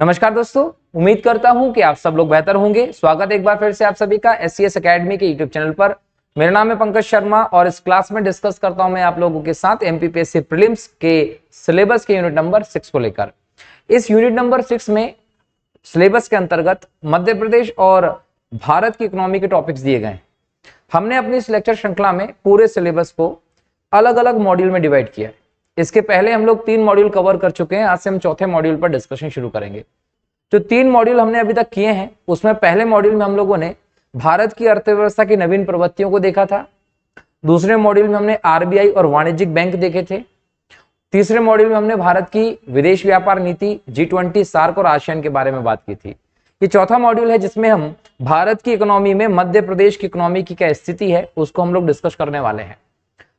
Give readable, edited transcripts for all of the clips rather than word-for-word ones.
नमस्कार दोस्तों, उम्मीद करता हूं कि आप सब लोग बेहतर होंगे। स्वागत है एक बार फिर से आप सभी का एससीएस एकेडमी के यूट्यूब चैनल पर। मेरा नाम है पंकज शर्मा और इस क्लास में डिस्कस करता हूं मैं आप लोगों के साथ एमपीपीएससी प्रीलिम्स के सिलेबस के यूनिट नंबर 6 को लेकर। इस यूनिट नंबर 6 में सिलेबस के अंतर्गत मध्य प्रदेश और भारत की इकोनॉमी के टॉपिक्स दिए गए। हमने अपनी इस लेक्चर श्रृंखला में पूरे सिलेबस को अलग अलग मॉड्यूल में डिवाइड किया है। इसके पहले हम लोग 3 मॉड्यूल कवर कर चुके हैं। आज से हम चौथे मॉड्यूल पर डिस्कशन शुरू करेंगे। जो 3 मॉड्यूल हमने अभी तक किए हैं उसमें पहले मॉड्यूल में हम लोगों ने भारत की अर्थव्यवस्था की नवीन प्रवृत्तियों को देखा था। दूसरे मॉड्यूल में हमने आरबीआई और वाणिज्यिक बैंक देखे थे। तीसरे मॉड्यूल में हमने भारत की विदेश व्यापार नीति, G20, सार्क और आसियान के बारे में बात की थी। ये चौथा मॉड्यूल है जिसमें हम भारत की इकोनॉमी में मध्य प्रदेश की इकोनॉमी की क्या स्थिति है उसको हम लोग डिस्कस करने वाले हैं।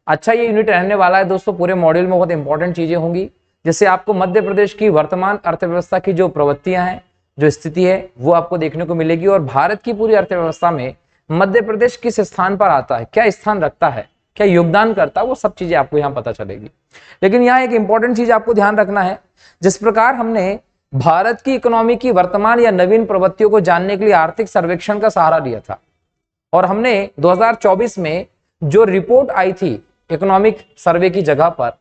अच्छा, ये यूनिट रहने वाला है दोस्तों। पूरे मॉड्यूल में बहुत इंपॉर्टेंट चीजें होंगी जिससे आपको मध्य प्रदेश की वर्तमान अर्थव्यवस्था की जो प्रवृत्तियां हैं, जो स्थिति है, वो आपको देखने को मिलेगी। और भारत की पूरी अर्थव्यवस्था में मध्य प्रदेश किस स्थान पर आता है, क्या स्थान रखता है, क्या योगदान करता है, वो सब चीजें आपको यहाँ पता चलेगी। लेकिन यहाँ एक इंपॉर्टेंट चीज आपको ध्यान रखना है। जिस प्रकार हमने भारत की इकोनॉमी की वर्तमान या नवीन प्रवृत्तियों को जानने के लिए आर्थिक सर्वेक्षण का सहारा लिया था और हमने 2024 में जो रिपोर्ट आई थी इकोनॉमिक सर्वे की जगह पर,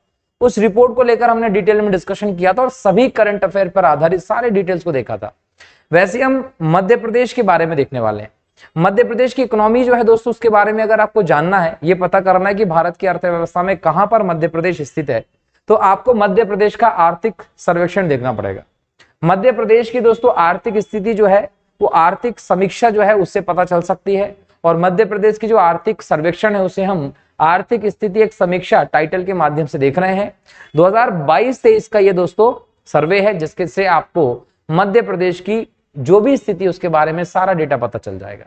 उस रिपोर्ट को लेकर हमने डिटेल में डिस्कशन किया था और सभी करंट अफेयर पर आधारित सारे डिटेल्स को देखा था। वैसे हम मध्य प्रदेश के बारे में देखने वाले हैं। मध्य प्रदेश की इकोनॉमी जो है दोस्तों, उसके बारे में अगर आपको जानना है, ये पता करना है कि भारत की अर्थव्यवस्था में कहां पर मध्य प्रदेश स्थित है, तो आपको मध्य प्रदेश का आर्थिक सर्वेक्षण देखना पड़ेगा। मध्य प्रदेश की दोस्तों आर्थिक स्थिति जो है वो आर्थिक समीक्षा जो है उससे पता चल सकती है। और मध्य प्रदेश की जो आर्थिक सर्वेक्षण है उसे हम आर्थिक स्थिति एक समीक्षा टाइटल के माध्यम से देख रहे हैं। 2022-23 का ये दोस्तों सर्वे है जिसके से आपको मध्य प्रदेश की जो भी स्थिति उसके बारे में सारा डेटा पता चल जाएगा।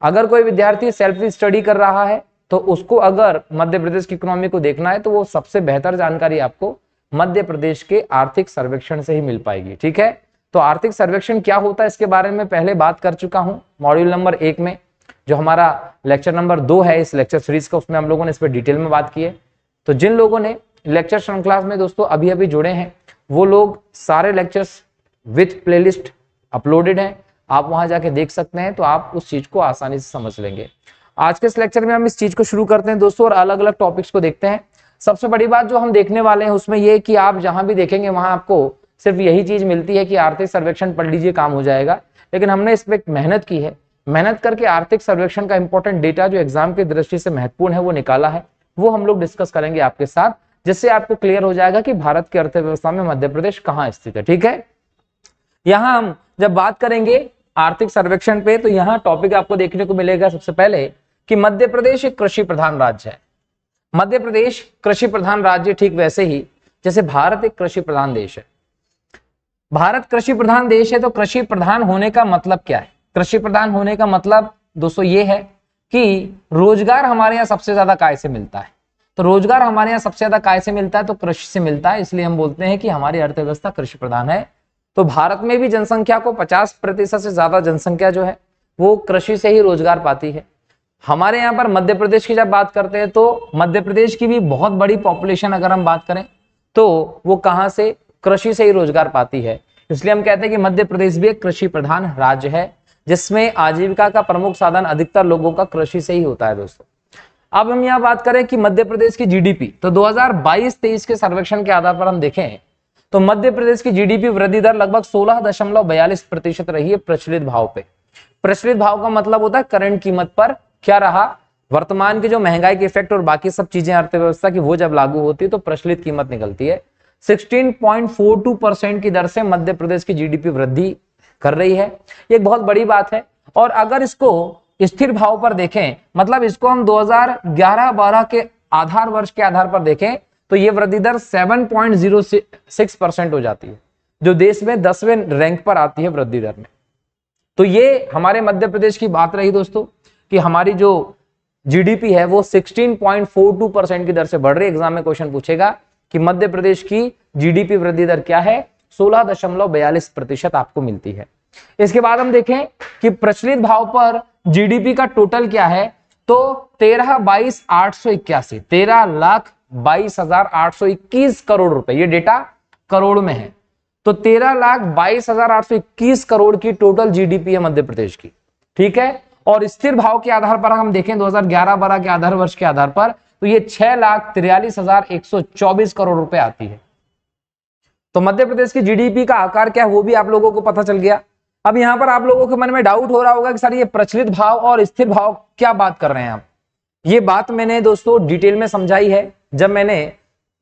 अगर कोई विद्यार्थी सेल्फ स्टडी कर रहा है तो उसको अगर मध्य प्रदेश की इकोनॉमी को देखना है तो वो सबसे बेहतर जानकारी आपको मध्य प्रदेश के आर्थिक सर्वेक्षण से ही मिल पाएगी। ठीक है, तो आर्थिक सर्वेक्षण क्या होता है इसके बारे में पहले बात कर चुका हूं मॉड्यूल नंबर 1 में। जो हमारा लेक्चर नंबर 2 है इस लेक्चर सीरीज का, उसमें हम लोगों ने इस पर डिटेल में बात की है। तो जिन लोगों ने लेक्चर श्रृंखला में दोस्तों अभी अभी जुड़े हैं वो लोग सारे लेक्चर्स विथ प्लेलिस्ट अपलोडेड हैं, आप वहां जाके देख सकते हैं, तो आप उस चीज को आसानी से समझ लेंगे। आज के इस लेक्चर में हम इस चीज को शुरू करते हैं दोस्तों और अलग अलग टॉपिक्स को देखते हैं। सबसे बड़ी बात जो हम देखने वाले हैं उसमें ये कि आप जहां भी देखेंगे वहां आपको सिर्फ यही चीज मिलती है कि आर्थिक सर्वेक्षण पढ़ लीजिए काम हो जाएगा। लेकिन हमने इस पर मेहनत की है, मेहनत करके आर्थिक सर्वेक्षण का इंपॉर्टेंट डेटा जो एग्जाम की दृष्टि से महत्वपूर्ण है वो निकाला है, वो हम लोग डिस्कस करेंगे आपके साथ, जिससे आपको क्लियर हो जाएगा कि भारत की अर्थव्यवस्था में मध्य प्रदेश कहाँ स्थित है। ठीक है, यहाँ हम जब बात करेंगे आर्थिक सर्वेक्षण पे तो यहाँ टॉपिक आपको देखने को मिलेगा सबसे पहले कि मध्य प्रदेश एक कृषि प्रधान राज्य है। मध्य प्रदेश कृषि प्रधान राज्य ठीक वैसे ही जैसे भारत एक कृषि प्रधान देश है। भारत कृषि प्रधान देश है तो कृषि प्रधान होने का मतलब क्या है? कृषि प्रधान होने का मतलब दोस्तों ये है कि रोजगार हमारे यहाँ सबसे ज्यादा काय से मिलता है। तो रोजगार हमारे यहाँ सबसे ज्यादा काय से मिलता है तो कृषि से मिलता है, इसलिए हम बोलते हैं कि हमारी अर्थव्यवस्था कृषि प्रधान है। तो भारत में भी जनसंख्या को 50% से ज्यादा जनसंख्या जो है वो कृषि से ही रोजगार पाती है। हमारे यहाँ पर मध्य प्रदेश की जब बात करते हैं तो मध्य प्रदेश की भी बहुत बड़ी पॉपुलेशन अगर हम बात करें तो वो कहाँ से? कृषि से ही रोजगार पाती है। इसलिए हम कहते हैं कि मध्य प्रदेश भी एक कृषि प्रधान राज्य है जिसमें आजीविका का प्रमुख साधन अधिकतर लोगों का कृषि से ही होता है दोस्तों। अब हम यहाँ बात करें कि मध्य प्रदेश की जीडीपी, तो 2022-23 के सर्वेक्षण के आधार पर हम देखें तो मध्य प्रदेश की जीडीपी वृद्धि दर लगभग 16.42% रही है प्रचलित भाव पे। प्रचलित भाव का मतलब होता है करंट कीमत पर क्या रहा, वर्तमान के जो महंगाई के इफेक्ट और बाकी सब चीजें अर्थव्यवस्था की वो जब लागू होती है तो प्रचलित कीमत निकलती है। 16.42% की दर से मध्य प्रदेश की जीडीपी वृद्धि कर रही है, ये एक बहुत बड़ी बात है। और अगर इसको स्थिर भाव पर देखें, मतलब इसको हम 2011-12 के आधार वर्ष के आधार पर देखें तो ये वृद्धि दर 7.06% हो जाती है, जो देश में 10वें रैंक पर आती है वृद्धि दर में। तो ये हमारे मध्य प्रदेश की बात रही दोस्तों कि हमारी जो जीडीपी है वो 16.42% की दर से बढ़ रही है। एग्जाम में क्वेश्चन पूछेगा कि मध्य प्रदेश की जीडीपी वृद्धि दर क्या है, 16.42% आपको मिलती है। इसके बाद हम देखें कि प्रचलित भाव पर जीडीपी का टोटल क्या है, तो 13,22,881 करोड़ रुपए, ये डेटा करोड़ में है। तो 13,22,821 करोड़ की टोटल जीडीपी है मध्य प्रदेश की, ठीक है। और स्थिर भाव के आधार पर हम देखें 2011-12 के आधार वर्ष के आधार पर, तो ये 6,43,124 करोड़ रुपए आती है। तो मध्य प्रदेश की जीडीपी का आकार क्या है वो भी आप लोगों को पता चल गया। अब यहां पर आप लोगों के मन में डाउट हो रहा होगा कि सर ये प्रचलित भाव और स्थिर भाव क्या बात कर रहे हैं आप। ये बात मैंने दोस्तों डिटेल में समझाई है जब मैंने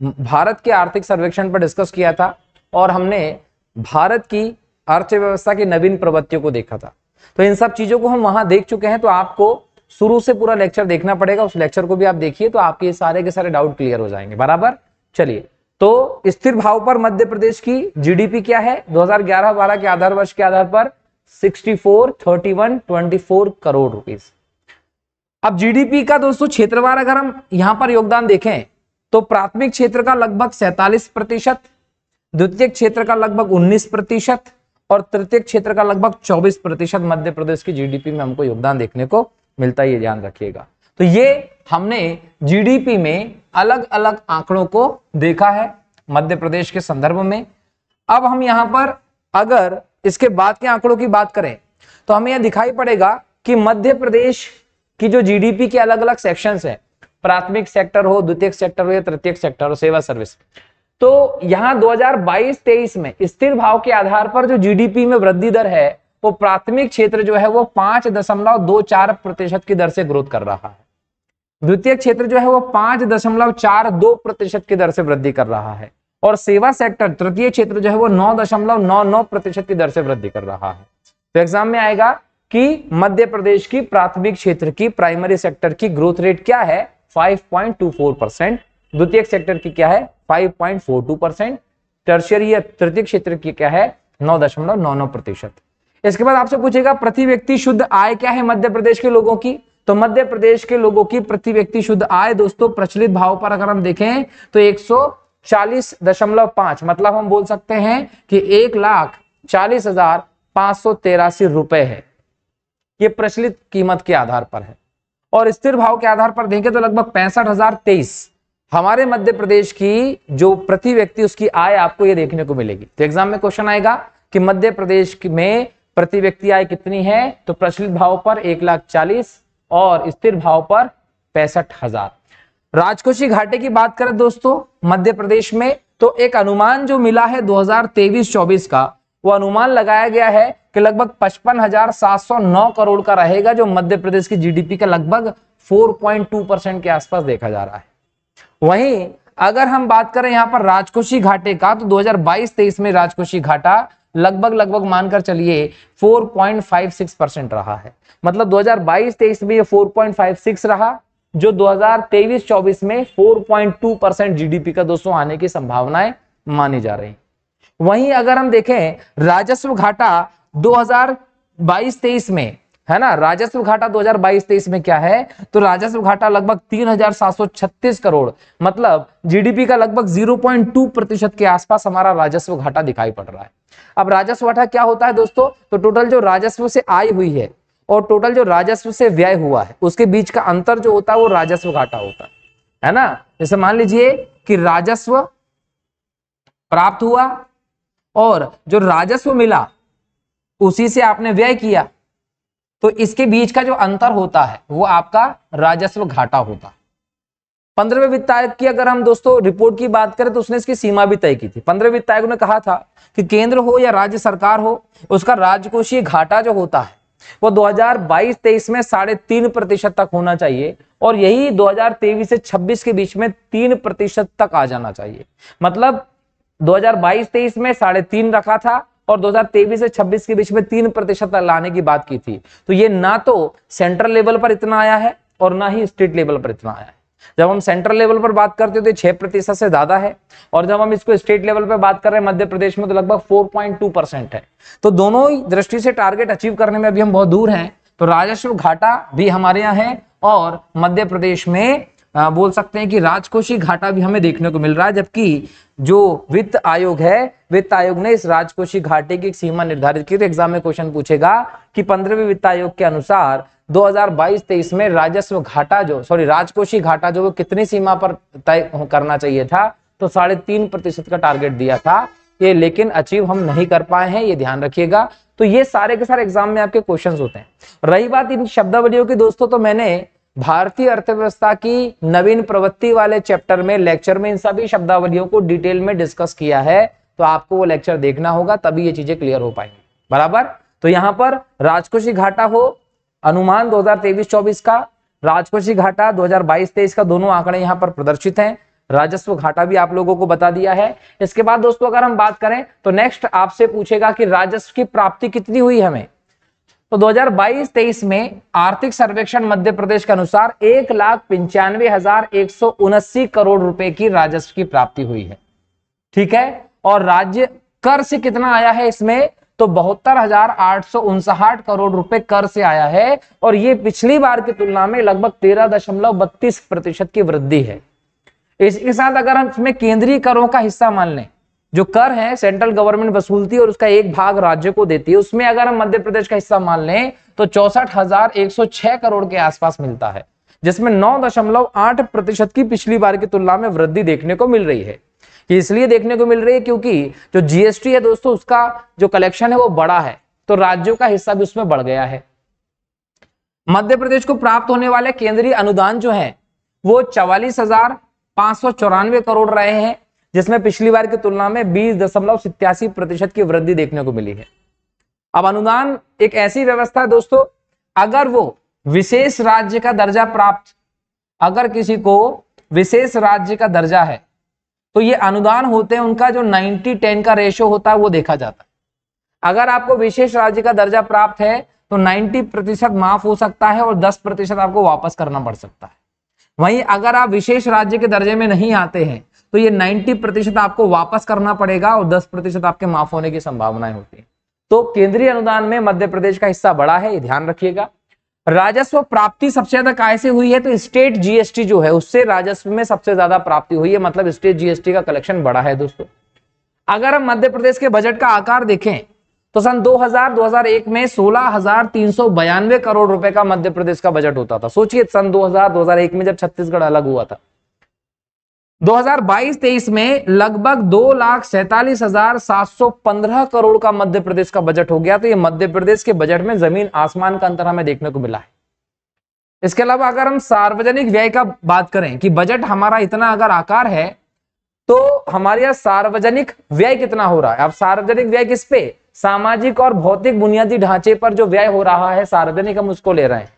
भारत के आर्थिक सर्वेक्षण पर डिस्कस किया था और हमने भारत की अर्थव्यवस्था की नवीन प्रवृत्तियों को देखा था। तो इन सब चीजों को हम वहां देख चुके हैं, तो आपको शुरू से पूरा लेक्चर देखना पड़ेगा। उस लेक्चर को भी आप देखिए तो आपके सारे के सारे डाउट क्लियर हो जाएंगे, बराबर। चलिए, तो स्थिर भाव पर मध्य प्रदेश की जीडीपी क्या है 2011-12 के आधार वर्ष के आधार पर 64,31,24 करोड़ रुपीस। अब जीडीपी का दोस्तों क्षेत्रवार अगर हम यहां पर योगदान देखें तो प्राथमिक क्षेत्र का लगभग 47%, द्वितीय क्षेत्र का लगभग 19% और तृतीय क्षेत्र का लगभग 24% मध्य प्रदेश की जीडीपी में हमको योगदान देखने को मिलता है, ये ध्यान रखिएगा। तो ये हमने जीडीपी में अलग अलग आंकड़ों को देखा है मध्य प्रदेश के संदर्भ में। अब हम यहां पर अगर इसके बाद के आंकड़ों की बात करें तो हमें यह दिखाई पड़ेगा कि मध्य प्रदेश की जो जीडीपी के अलग अलग सेक्शंस हैं, प्राथमिक सेक्टर हो, द्वितीय सेक्टर हो या तृतीय सेक्टर हो, सेवा सर्विस, तो यहां 2022-23 में स्थिर भाव के आधार पर जो जीडीपी में वृद्धि दर है वो प्राथमिक क्षेत्र जो है वो 5.24% की दर से ग्रोथ कर रहा है। द्वितीय क्षेत्र जो है वो 5.42% की दर से वृद्धि कर रहा है और सेवा सेक्टर तृतीय क्षेत्र जो है वो 9.99% की दर से वृद्धि कर रहा है। तो एग्जाम में आएगा कि मध्य प्रदेश की प्राथमिक क्षेत्र की प्राइमरी सेक्टर की ग्रोथ रेट क्या है 5.24%, द्वितीय सेक्टर की क्या है 5.42%, टर्शियरी या तृतीय क्षेत्र की क्या है 9.99%। इसके बाद आपसे पूछेगा प्रति व्यक्ति शुद्ध आय क्या है मध्य प्रदेश के लोगों की। तो मध्य प्रदेश के लोगों की प्रति व्यक्ति शुद्ध आय दोस्तों प्रचलित भाव पर अगर हम देखें तो 140.5, मतलब हम बोल सकते हैं कि 1,40,583 रुपए है, ये प्रचलित कीमत के आधार पर है। और स्थिर भाव के आधार पर देखें तो लगभग 65,023 हमारे मध्य प्रदेश की जो प्रति व्यक्ति उसकी आय आपको ये देखने को मिलेगी। तो एग्जाम में क्वेश्चन आएगा कि मध्य प्रदेश में प्रति व्यक्ति आय कितनी है, तो प्रचलित भाव पर 1,40,000 और स्थिर भाव पर 65,000। राजकोषीय घाटे की बात करें दोस्तों मध्य प्रदेश में, तो एक अनुमान जो मिला है 2023-24 का, वो अनुमान लगाया गया है कि लगभग 55,709 करोड़ का रहेगा, जो मध्य प्रदेश की जीडीपी का लगभग 4.2% के आसपास देखा जा रहा है। वहीं अगर हम बात करें यहां पर राजकोषीय घाटे का, तो 2022-23 में राजकोषीय घाटा लगभग मानकर चलिए 4.56% रहा है। मतलब 2022-23 में ये 4.56 रहा, जो 2023-24 में 4.2% जीडीपी का दोस्तों आने की संभावनाएं मानी जा रही। वहीं अगर हम देखें राजस्व घाटा 2022-23 में, है ना, राजस्व घाटा 2022-23 में क्या है, तो राजस्व घाटा लगभग 3,736 करोड़, मतलब जीडीपी का लगभग 0.2% के आसपास हमारा राजस्व घाटा दिखाई पड़ रहा है। अब राजस्व घाटा क्या होता है दोस्तों, तो टोटल जो राजस्व से आय हुई है और टोटल जो राजस्व से व्यय हुआ है उसके बीच का अंतर जो होता है वो राजस्व घाटा होता है ना। जैसे मान लीजिए कि राजस्व प्राप्त हुआ और जो राजस्व मिला उसी से आपने व्यय किया, तो इसके बीच का जो अंतर होता है वो आपका राजस्व घाटा होता है। 15वें वित्त आयोग की अगर हम दोस्तों रिपोर्ट की बात करें तो उसने इसकी सीमा भी तय की थी। 15वें वित्त आयोग ने कहा था कि केंद्र हो या राज्य सरकार हो, उसका राजकोषीय घाटा जो होता है वो 2022-23 में 3.5% तक होना चाहिए और यही 2023 से 26 के बीच में 3% तक आ जाना चाहिए। मतलब 2022-23 में 3.5 रखा था और 2023 से 26 के बीच में 3% लाने की बात की थी। तो ये ना तो सेंट्रल लेवल पर इतना आया है और ना ही स्टेट लेवल पर इतना आया है। जब हम सेंट्रल लेवल पर बात करते हो तो 6% से ज्यादा है और जब हम इसको स्टेट लेवल पर बात कर रहे हैं मध्य प्रदेश में तो लगभग 4.2% है। तो दोनों ही दृष्टि से टारगेट अचीव करने में अभी हम बहुत दूर हैं। तो राजस्व घाटा भी हमारे यहाँ है और मध्य प्रदेश में बोल सकते हैं कि राजकोषीय घाटा भी हमें देखने को मिल रहा है, जबकि जो वित्त आयोग है, वित्त आयोग ने इस राजकोषीय घाटे की एक सीमा निर्धारित की। तो एग्जाम में क्वेश्चन पूछेगा कि 15वें वित्त आयोग के अनुसार 2022-23 में राजस्व घाटा राजकोषीय घाटा जो वो कितनी सीमा पर तय करना चाहिए था, तो 3.5% का टारगेट दिया था। ये लेकिन अचीव हम नहीं कर पाए हैं, ये ध्यान रखिएगा। तो ये सारे के सारे एग्जाम में आपके क्वेश्चंस होते हैं। रही बात इन शब्दावलियों की दोस्तों, तो मैंने भारतीय अर्थव्यवस्था की नवीन प्रवृत्ति वाले चैप्टर में, लेक्चर में इन सभी शब्दावलियों को डिटेल में डिस्कस किया है, तो आपको वो लेक्चर देखना होगा, तभी ये चीजें क्लियर हो पाएंगी। बराबर। तो यहां पर राजकोषीय घाटा हो, अनुमान 2023-24 का, राजकोषीय घाटा 2022-23 का, दोनों आंकड़े यहां पर प्रदर्शित हैं। राजस्व घाटा भी आप लोगों को बता दिया है। इसके बाद दोस्तों अगर हम बात करें तो नेक्स्ट आपसे पूछेगा कि राजस्व की प्राप्ति कितनी हुई हमें। तो 2022-23 में आर्थिक सर्वेक्षण मध्य प्रदेश के अनुसार 1,95,179 करोड़ रुपए की राजस्व की प्राप्ति हुई है। ठीक है। और राज्य कर से कितना आया है इसमें, तो 72,859 करोड़ रुपए कर से आया है, और ये पिछली बार की तुलना में लगभग 13.32% की वृद्धि है। इसके साथ अगर हम इसमें केंद्रीय करों का हिस्सा मान लें, जो कर है सेंट्रल गवर्नमेंट वसूलती है और उसका एक भाग राज्य को देती है, उसमें अगर हम मध्य प्रदेश का हिस्सा मान लें तो 64,106 करोड़ के आसपास मिलता है, जिसमें 9.8% की पिछली बार की तुलना में वृद्धि देखने को मिल रही है। ये इसलिए देखने को मिल रही है क्योंकि जो जीएसटी है दोस्तों, उसका जो कलेक्शन है वो बड़ा है, तो राज्यों का हिस्सा भी उसमें बढ़ गया है। मध्य प्रदेश को प्राप्त होने वाले केंद्रीय अनुदान जो है वो 44,594 करोड़ रहे हैं, जिसमें पिछली बार की तुलना में 20.87% की वृद्धि देखने को मिली है। अब अनुदान एक ऐसी व्यवस्था है दोस्तों, अगर वो विशेष राज्य का दर्जा प्राप्त, अगर किसी को विशेष राज्य का दर्जा है तो ये अनुदान होते हैं, उनका जो 90-10 का रेशो होता है वो देखा जाता है। अगर आपको विशेष राज्य का दर्जा प्राप्त है तो 90% माफ हो सकता है और 10% आपको वापस करना पड़ सकता है। वहीं अगर आप विशेष राज्य के दर्जे में नहीं आते हैं तो ये 90% आपको वापस करना पड़ेगा और 10% आपके माफ होने की संभावनाएं होती है। तो केंद्रीय अनुदान में मध्य प्रदेश का हिस्सा बड़ा है, ये ध्यान रखिएगा। राजस्व प्राप्ति सबसे ज्यादा काय से हुई है, तो स्टेट जीएसटी जो है उससे राजस्व में सबसे ज्यादा प्राप्ति हुई है, मतलब स्टेट जीएसटी का कलेक्शन बड़ा है दोस्तों। अगर हम मध्य प्रदेश के बजट का आकार देखें तो सन 2000-2001 में 16,392 करोड़ रुपए का मध्य प्रदेश का बजट होता था। सोचिए सन 2000-2001 में जब छत्तीसगढ़ अलग हुआ था। 2022-23 में लगभग 2,47,715 करोड़ का मध्य प्रदेश का बजट हो गया। तो ये मध्य प्रदेश के बजट में जमीन आसमान का अंतर हमें देखने को मिला है। इसके अलावा अगर हम सार्वजनिक व्यय का बात करें कि बजट हमारा इतना अगर आकार है तो हमारे यहाँ सार्वजनिक व्यय कितना हो रहा है। अब सार्वजनिक व्यय किस पे, सामाजिक और भौतिक बुनियादी ढांचे पर जो व्यय हो रहा है सार्वजनिक, हम उसको ले रहे हैं।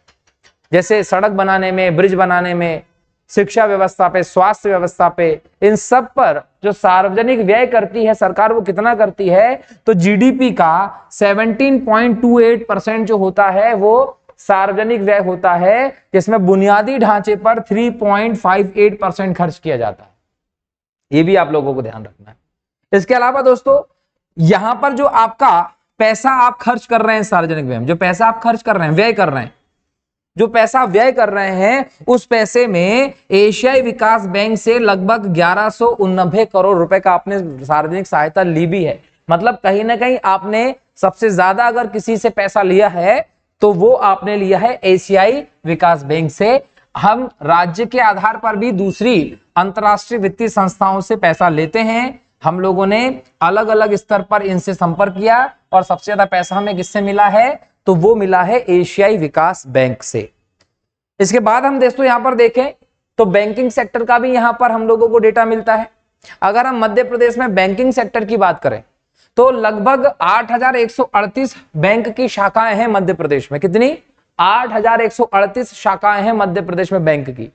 जैसे सड़क बनाने में, ब्रिज बनाने में, शिक्षा व्यवस्था पे, स्वास्थ्य व्यवस्था पे, इन सब पर जो सार्वजनिक व्यय करती है सरकार, वो कितना करती है, तो जीडीपी का 17.28% जो होता है वो सार्वजनिक व्यय होता है, जिसमें बुनियादी ढांचे पर 3.58% खर्च किया जाता है। ये भी आप लोगों को ध्यान रखना है। इसके अलावा दोस्तों यहां पर जो आपका पैसा आप खर्च कर रहे हैं सार्वजनिक व्यय में, जो पैसा आप खर्च कर रहे हैं, व्यय कर रहे हैं, जो पैसा व्यय कर रहे हैं, उस पैसे में एशियाई विकास बैंक से लगभग 1189 करोड़ रुपए का आपने सार्वजनिक सहायता ली भी है। मतलब कहीं ना कहीं आपने सबसे ज्यादा अगर किसी से पैसा लिया है तो वो आपने लिया है एशियाई विकास बैंक से। हम राज्य के आधार पर भी दूसरी अंतरराष्ट्रीय वित्तीय संस्थाओं से पैसा लेते हैं। हम लोगों ने अलग अलग स्तर पर इनसे संपर्क किया और सबसे ज्यादा पैसा हमें किससे मिला है, तो वो मिला है एशियाई विकास बैंक से। इसके बाद हम दोस्तों यहां पर देखें तो बैंकिंग सेक्टर का भी यहां पर हम लोगों को डेटा मिलता है। अगर हम मध्य प्रदेश में बैंकिंग सेक्टर की बात करें तो लगभग 8,138 बैंक की शाखाएं हैं मध्य प्रदेश में। कितनी? 8,138 शाखाएं हैं मध्य प्रदेश में बैंक की।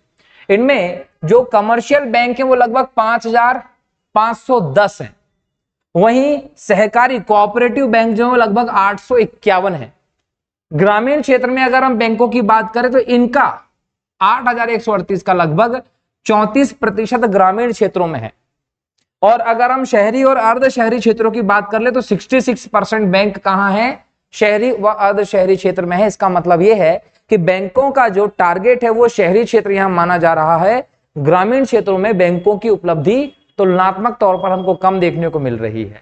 इनमें जो कमर्शियल बैंक है वो लगभग 5,510 हैं। वहीं सहकारी कोऑपरेटिव बैंक जो है लगभग 851 है। ग्रामीण क्षेत्र में अगर हम बैंकों की बात करें तो इनका 8,138 का लगभग 34% ग्रामीण क्षेत्रों में है। और अगर हम शहरी और अर्ध शहरी क्षेत्रों की बात कर ले तो 66% बैंक कहां है, शहरी व अर्ध शहरी क्षेत्र में है। इसका मतलब यह है कि बैंकों का जो टारगेट है वो शहरी क्षेत्र यहां माना जा रहा है। ग्रामीण क्षेत्रों में बैंकों की उपलब्धि तुलनात्मक तौर पर हमको कम देखने को मिल रही है।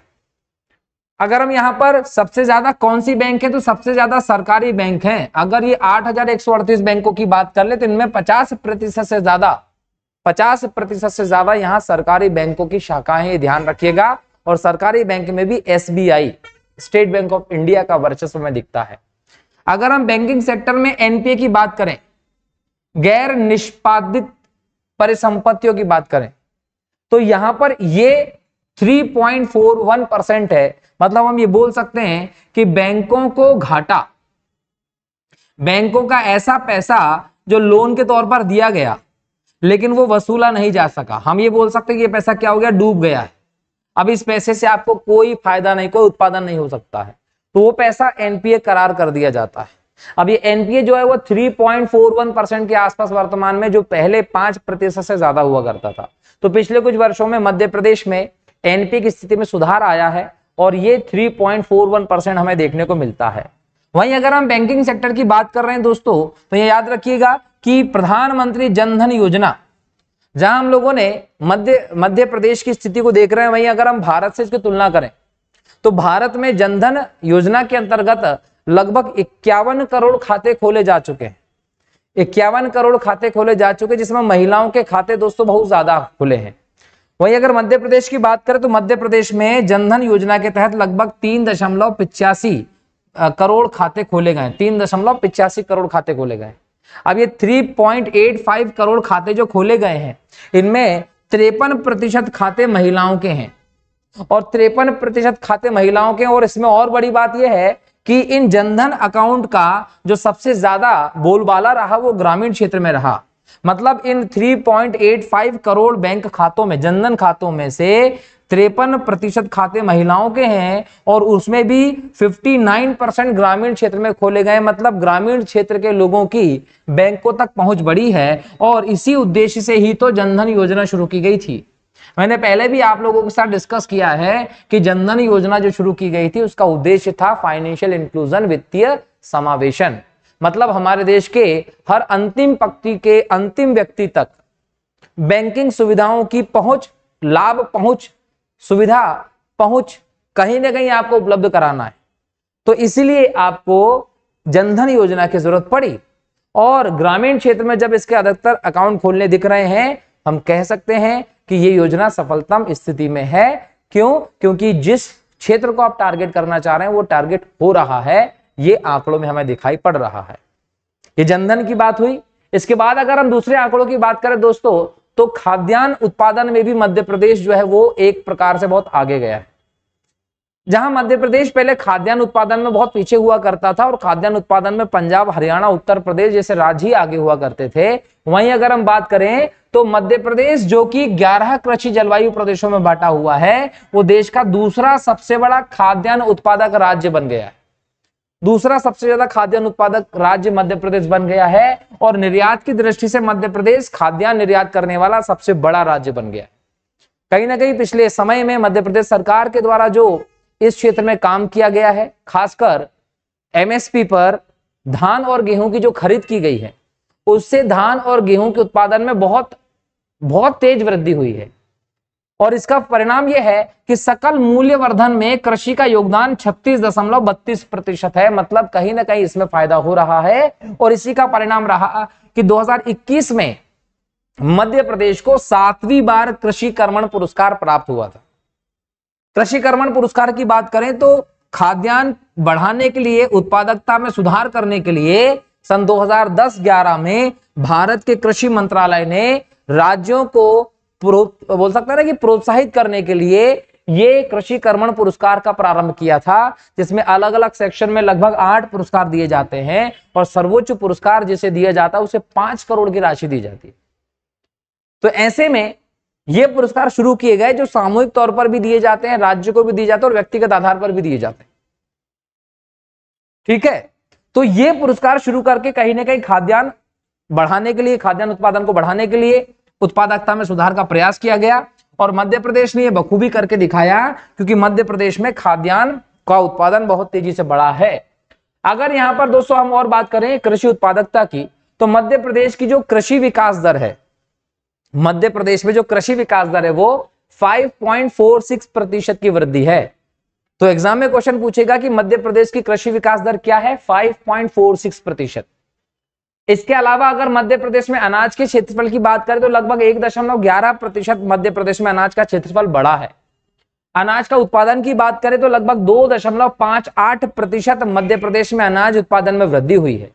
अगर हम यहां पर सबसे ज्यादा कौन सी बैंक है, तो सबसे ज्यादा सरकारी बैंक हैं। अगर ये 8,138 बैंकों की बात कर ले तो इनमें 50% से ज्यादा यहां सरकारी बैंकों की शाखाएं हैं, ध्यान रखिएगा। और सरकारी बैंक में भी SBI, state bank of India का वर्चस्व में दिखता है। अगर हम बैंकिंग सेक्टर में एनपीए की बात करें, गैर निष्पादित परिसंपत्तियों की बात करें, तो यहां पर ये 3.41% है। मतलब हम ये बोल सकते हैं कि बैंकों को घाटा, बैंकों का ऐसा पैसा जो लोन के तौर पर दिया गया लेकिन वो वसूला नहीं जा सका, हम ये बोल सकते हैं कि ये पैसा क्या हो गया, डूब गया है। अब इस पैसे से आपको कोई फायदा नहीं, कोई उत्पादन नहीं हो सकता है, तो वो पैसा एनपीए करार कर दिया जाता है। अब ये एनपीए जो है वो 3.41% के आसपास वर्तमान में, जो पहले 5% से ज्यादा हुआ करता था। तो पिछले कुछ वर्षों में मध्य प्रदेश में एनपीए की स्थिति में सुधार आया है और ये 3.41% हमें देखने को मिलता है। वहीं अगर हम बैंकिंग सेक्टर की बात कर रहे हैं दोस्तों, तो ये याद रखिएगा कि प्रधानमंत्री जनधन योजना, जहां हम लोगों ने मध्य प्रदेश की स्थिति को देख रहे हैं, वहीं अगर हम भारत से इसकी तुलना करें तो भारत में जनधन योजना के अंतर्गत लगभग 51 करोड़ खाते खोले जा चुके हैं। 51 करोड़ खाते खोले जा चुके, जिसमें महिलाओं के खाते दोस्तों बहुत ज्यादा खुले हैं। वहीं अगर मध्य प्रदेश की बात करें तो मध्य प्रदेश में जनधन योजना के तहत लगभग 3.85 करोड़ खाते खोले गए, 3.85 करोड़ खाते खोले गए। अब ये 3.85 करोड़ खाते जो खोले गए हैं, इनमें 53% खाते महिलाओं के हैं और 53% खाते महिलाओं के हैं। और इसमें और बड़ी बात यह है कि इन जनधन अकाउंट का जो सबसे ज्यादा बोलबाला रहा वो ग्रामीण क्षेत्र में रहा। मतलब इन 3.85 करोड़ बैंक खातों में, जनधन खातों में से 53% खाते महिलाओं के हैं और उसमें भी 59% ग्रामीण क्षेत्र में खोले गए। मतलब ग्रामीण क्षेत्र के लोगों की बैंकों तक पहुंच बढ़ी है और इसी उद्देश्य से ही तो जनधन योजना शुरू की गई थी। मैंने पहले भी आप लोगों के साथ डिस्कस किया है कि जनधन योजना जो शुरू की गई थी उसका उद्देश्य था फाइनेंशियल इंक्लूजन, वित्तीय समावेशन। मतलब हमारे देश के हर अंतिम पंक्ति के अंतिम व्यक्ति तक बैंकिंग सुविधाओं की पहुंच, लाभ पहुंच, सुविधा पहुंच कहीं ना कहीं आपको उपलब्ध कराना है। तो इसीलिए आपको जनधन योजना की जरूरत पड़ी और ग्रामीण क्षेत्र में जब इसके अधिकतर अकाउंट खोलने दिख रहे हैं, हम कह सकते हैं कि ये योजना सफलतम स्थिति में है। क्यों? क्योंकि जिस क्षेत्र को आप टारगेट करना चाह रहे हैं वो टारगेट हो रहा है, ये आंकड़ों में हमें दिखाई पड़ रहा है। ये जनधन की बात हुई। इसके बाद अगर हम दूसरे आंकड़ों की बात करें दोस्तों, तो खाद्यान्न उत्पादन में भी मध्य प्रदेश जो है वो एक प्रकार से बहुत आगे गया है। जहां मध्य प्रदेश पहले खाद्यान्न उत्पादन में बहुत पीछे हुआ करता था और खाद्यान्न उत्पादन में पंजाब, हरियाणा, उत्तर प्रदेश जैसे राज्य ही आगे हुआ करते थे, वहीं अगर हम बात करें तो मध्य प्रदेश जो कि 11 कृषि जलवायु प्रदेशों में बांटा हुआ है, वो देश का दूसरा सबसे बड़ा खाद्यान्न उत्पादक राज्य बन गया है। दूसरा सबसे ज्यादा खाद्यान्न उत्पादक राज्य मध्य प्रदेश बन गया है और निर्यात की दृष्टि से मध्य प्रदेश खाद्यान्न निर्यात करने वाला सबसे बड़ा राज्य बन गया। कहीं ना कहीं पिछले समय में मध्य प्रदेश सरकार के द्वारा जो इस क्षेत्र में काम किया गया है, खासकर एमएसपी पर धान और गेहूं की जो खरीद की गई है, उससे धान और गेहूं के उत्पादन में बहुत तेज वृद्धि हुई है। और इसका परिणाम यह है कि सकल मूल्यवर्धन में कृषि का योगदान 36.32% है। मतलब कहीं ना कहीं इसमें फायदा हो रहा है और इसी का परिणाम रहा कि 2021 में मध्य प्रदेश को 7वीं बार कृषि कर्मण पुरस्कार प्राप्त हुआ था। कृषि कर्मण पुरस्कार की बात करें तो खाद्यान्न बढ़ाने के लिए, उत्पादकता में सुधार करने के लिए सन 2010-11 में भारत के कृषि मंत्रालय ने राज्यों को बोल सकते हैं ना कि प्रोत्साहित करने के लिए ये कृषि कर्मण पुरस्कार का प्रारंभ किया था, जिसमें अलग अलग सेक्शन में लगभग 8 पुरस्कार दिए जाते हैं और सर्वोच्च पुरस्कार जिसे दिया जाता है उसे 5 करोड़ की राशि दी जाती है। तो ऐसे में ये पुरस्कार शुरू किए गए जो सामूहिक तौर पर भी दिए जाते हैं, राज्य को भी दिए जाते हैं और व्यक्तिगत आधार पर भी दिए जाते हैं। ठीक है, तो ये पुरस्कार शुरू करके कहीं ना कहीं खाद्यान्न बढ़ाने के लिए, खाद्यान्न उत्पादन को बढ़ाने के लिए, उत्पादकता में सुधार का प्रयास किया गया और मध्य प्रदेश ने यह बखूबी करके दिखाया, क्योंकि मध्य प्रदेश में खाद्यान्न का उत्पादन बहुत तेजी से बढ़ा है। अगर यहां पर दोस्तों हम और बात करें कृषि उत्पादकता की, तो मध्य प्रदेश की जो कृषि विकास दर है, मध्य प्रदेश में जो कृषि विकास दर है वो 5.46% की वृद्धि है। तो एग्जाम में क्वेश्चन पूछेगा कि मध्य प्रदेश की कृषि विकास दर क्या है, 5.46%। इसके अलावा अगर मध्य प्रदेश में अनाज के क्षेत्रफल की बात करें तो लगभग 1.11% मध्य प्रदेश में अनाज का क्षेत्रफल बढ़ा है। अनाज का उत्पादन की बात करें तो लगभग 2.58% मध्य प्रदेश में अनाज उत्पादन में वृद्धि हुई है।